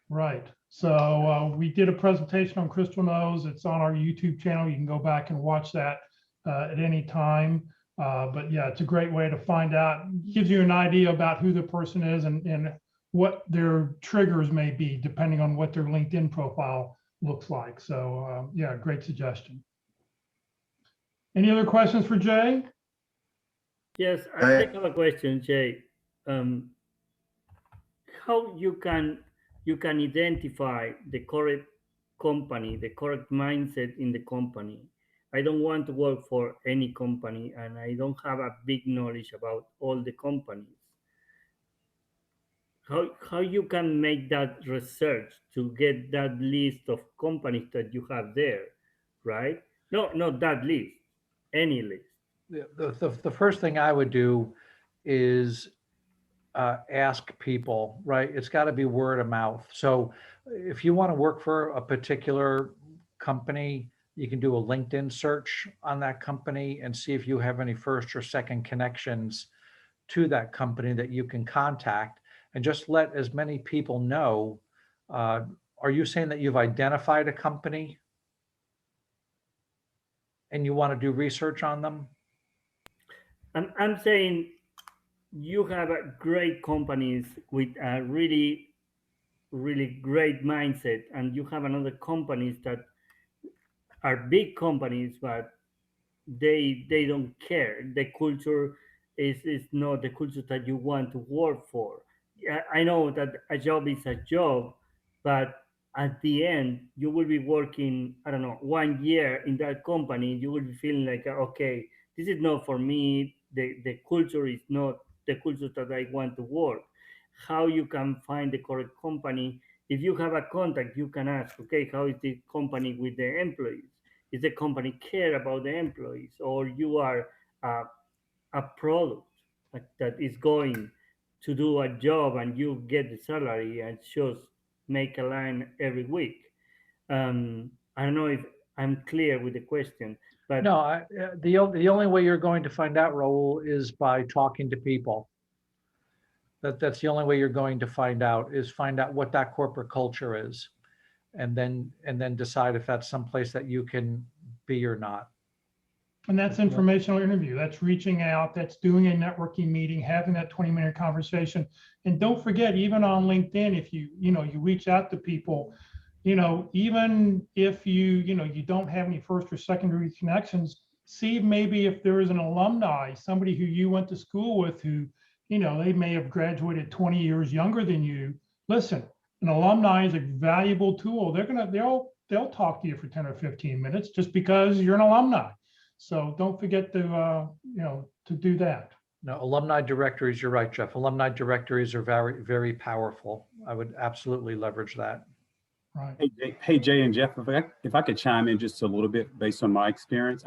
A: Right. So we did a presentation on Crystal Knows. It's on our YouTube channel. You can go back and watch that at any time. But yeah, it's a great way to find out, gives you an idea about who the person is and what their triggers may be, depending on what their LinkedIn profile looks like. So yeah, great suggestion. Any other questions for Jay?
K: Yes, I have a question, Jay. How you can identify the correct company, the correct mindset in the company? I don't want to work for any company and I don't have a big knowledge about all the companies. How you can make that research to get that list of companies that you have there, right? No, not that list, any list.
H: The first thing I would do is ask people, right? It's got to be word of mouth. So if you want to work for a particular company, you can do a LinkedIn search on that company and see if you have any first or second connections to that company that you can contact, and just let as many people know. Are you saying that you've identified a company and you want to do research on them?
K: I'm saying you have great companies with a really, really great mindset, and you have another companies that are big companies, but they don't care. The culture is not the culture that you want to work for. I know that a job is a job, but at the end you will be working, I don't know, 1 year in that company. You will be feeling like, okay, this is not for me. The culture is not the culture that I want to work. How you can find the correct company? If you have a contact, you can ask, okay, how is the company with the employees? Is the company care about the employees, or you are a product that is going to do a job and you get the salary and just make a line every week? I don't know if I'm clear with the question, but
H: No, the only way you're going to find out, Raul, is by talking to people. That's the only way you're going to find out what that corporate culture is, and then decide if that's someplace that you can be or not.
A: And that's informational interview. That's reaching out. That's doing a networking meeting, having that 20-minute conversation. And don't forget, even on LinkedIn, if you reach out to people, even if you don't have any first or secondary connections, see maybe if there is an alumni, somebody who you went to school with, who, they may have graduated 20 years younger than you. Listen, an alumni is a valuable tool. They'll talk to you for 10 or 15 minutes just because you're an alumni. So don't forget to do that.
H: No, alumni directories, you're right, Jeff. Alumni directories are very, very powerful. I would absolutely leverage that.
A: Right.
C: Hey, Jay and Jeff, if I could chime in just a little bit based on my experience.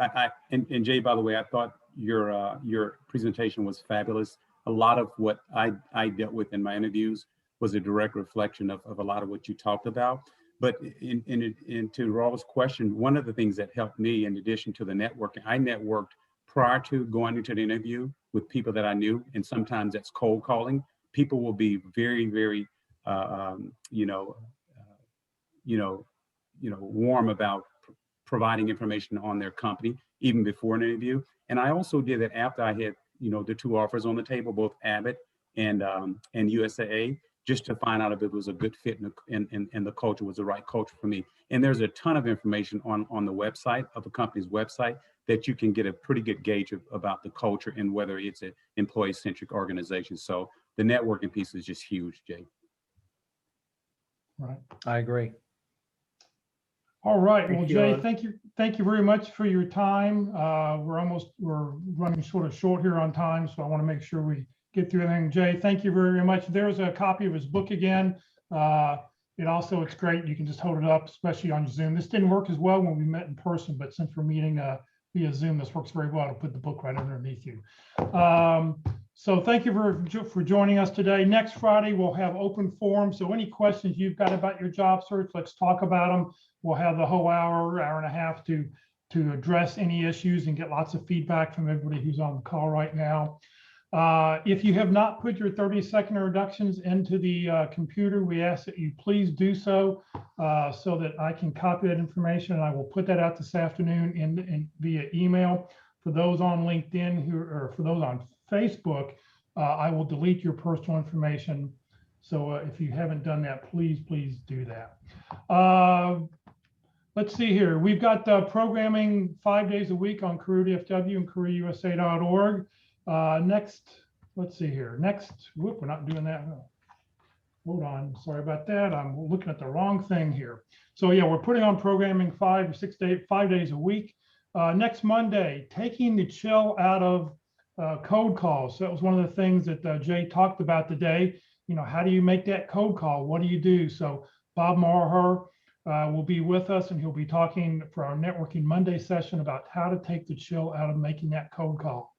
C: And Jay, by the way, I thought your presentation was fabulous. A lot of what I dealt with in my interviews was a direct reflection of a lot of what you talked about. But to Raul's question, one of the things that helped me, in addition to the networking, I networked prior to going into the interview with people that I knew, and sometimes that's cold calling. People will be very, very, warm about providing information on their company even before an interview. And I also did that after I had, the two offers on the table, both Abbott and USAA, just to find out if it was a good fit and the culture was the right culture for me. And there's a ton of information on the website of the company's website that you can get a pretty good gauge about the culture and whether it's an employee-centric organization. So the networking piece is just huge, Jay.
A: Right.
H: I agree.
A: All right. Well,
K: Thank you
A: Jay,
K: all.
A: thank you very much for your time. We're running sort of short here on time, so I want to make sure we get through everything. Jay, thank you very much. There's a copy of his book again. It's great. You can just hold it up, especially on Zoom. This didn't work as well when we met in person, but since we're meeting via Zoom, this works very well to put the book right underneath you. So thank you for joining us today. Next Friday, we'll have open forum. So any questions you've got about your job search, let's talk about them. We'll have the whole hour and a half to address any issues and get lots of feedback from everybody who's on the call right now. If you have not put your 30-second introductions into the computer, we ask that you please do so that I can copy that information, and I will put that out this afternoon in via email. For those on LinkedIn or for those on Facebook, I will delete your personal information. So if you haven't done that, please do that. Let's see here. We've got programming 5 days a week on Career DFW and careerusa.org. Let's see here. We're not doing that. Hold on. Sorry about that. I'm looking at the wrong thing here. So yeah, we're putting on programming 5 days a week. Next Monday, taking the chill out of code calls. So that was one of the things that Jay talked about today. How do you make that code call? What do you do? So Bob Maher will be with us, and he'll be talking for our Networking Monday session about how to take the chill out of making that code call.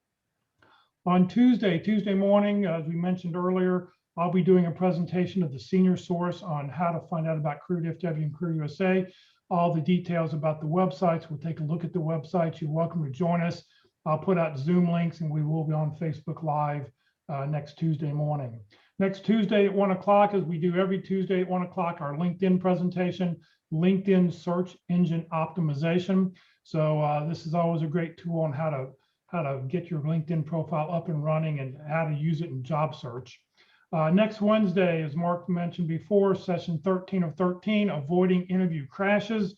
A: On Tuesday morning, as we mentioned earlier, I'll be doing a presentation of the senior source on how to find out about Career DFW and Career USA. All the details about the websites. We'll take a look at the websites. You're welcome to join us. I'll put out Zoom links, and we will be on Facebook Live next Tuesday morning. Next Tuesday at 1 o'clock, as we do every Tuesday at 1 o'clock, our LinkedIn presentation, LinkedIn search engine optimization. So this is always a great tool on how to get your LinkedIn profile up and running and how to use it in job search. Next Wednesday, as Mark mentioned before, session 13 of 13, avoiding interview crashes.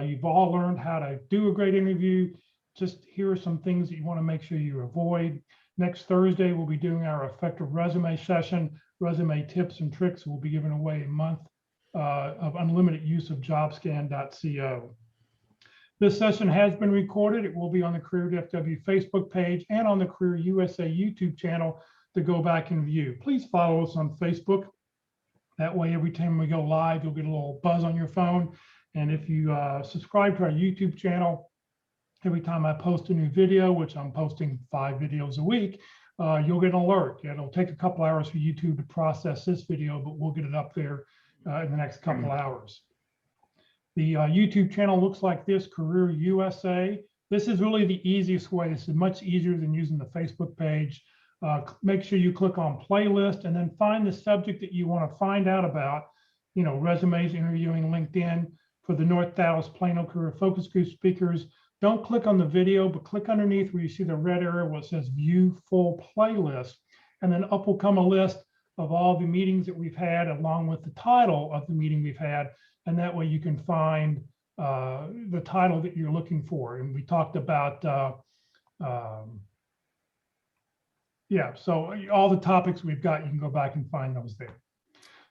A: You've all learned how to do a great interview. Just here are some things that you want to make sure you avoid. Next Thursday, we'll be doing our effective resume session. Resume tips and tricks will be given away a month of unlimited use of jobscan.co. This session has been recorded. It will be on the Career DFW Facebook page and on the Career USA YouTube channel to go back and view. Please follow us on Facebook. That way, every time we go live, you'll get a little buzz on your phone. And if you subscribe to our YouTube channel, every time I post a new video, which I'm posting 5 videos a week, you'll get an alert. It'll take a couple hours for YouTube to process this video, but we'll get it up there in the next couple hours. The YouTube channel looks like this, Career USA. This is really the easiest way. This is much easier than using the Facebook page. Make sure you click on playlist and then find the subject that you want to find out about, resumes, interviewing, LinkedIn. For the North Dallas Plano Career Focus Group speakers, don't click on the video, but click underneath where you see the red arrow where it says view full playlist. And then up will come a list of all the meetings that we've had along with the title of the meeting we've had. And that way you can find the title that you're looking for. And we talked about, so all the topics we've got, you can go back and find those there.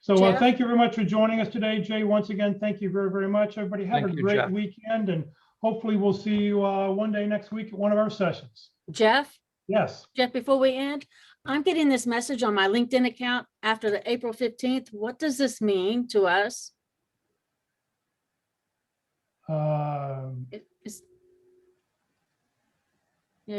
A: So thank you very much for joining us today, Jay. Once again, thank you very, very much. Everybody have a great weekend, and hopefully we'll see you one day next week at one of our sessions.
L: Jeff?
A: Yes.
L: Jeff, before we end, I'm getting this message on my LinkedIn account after the April 15th. What does this mean to us?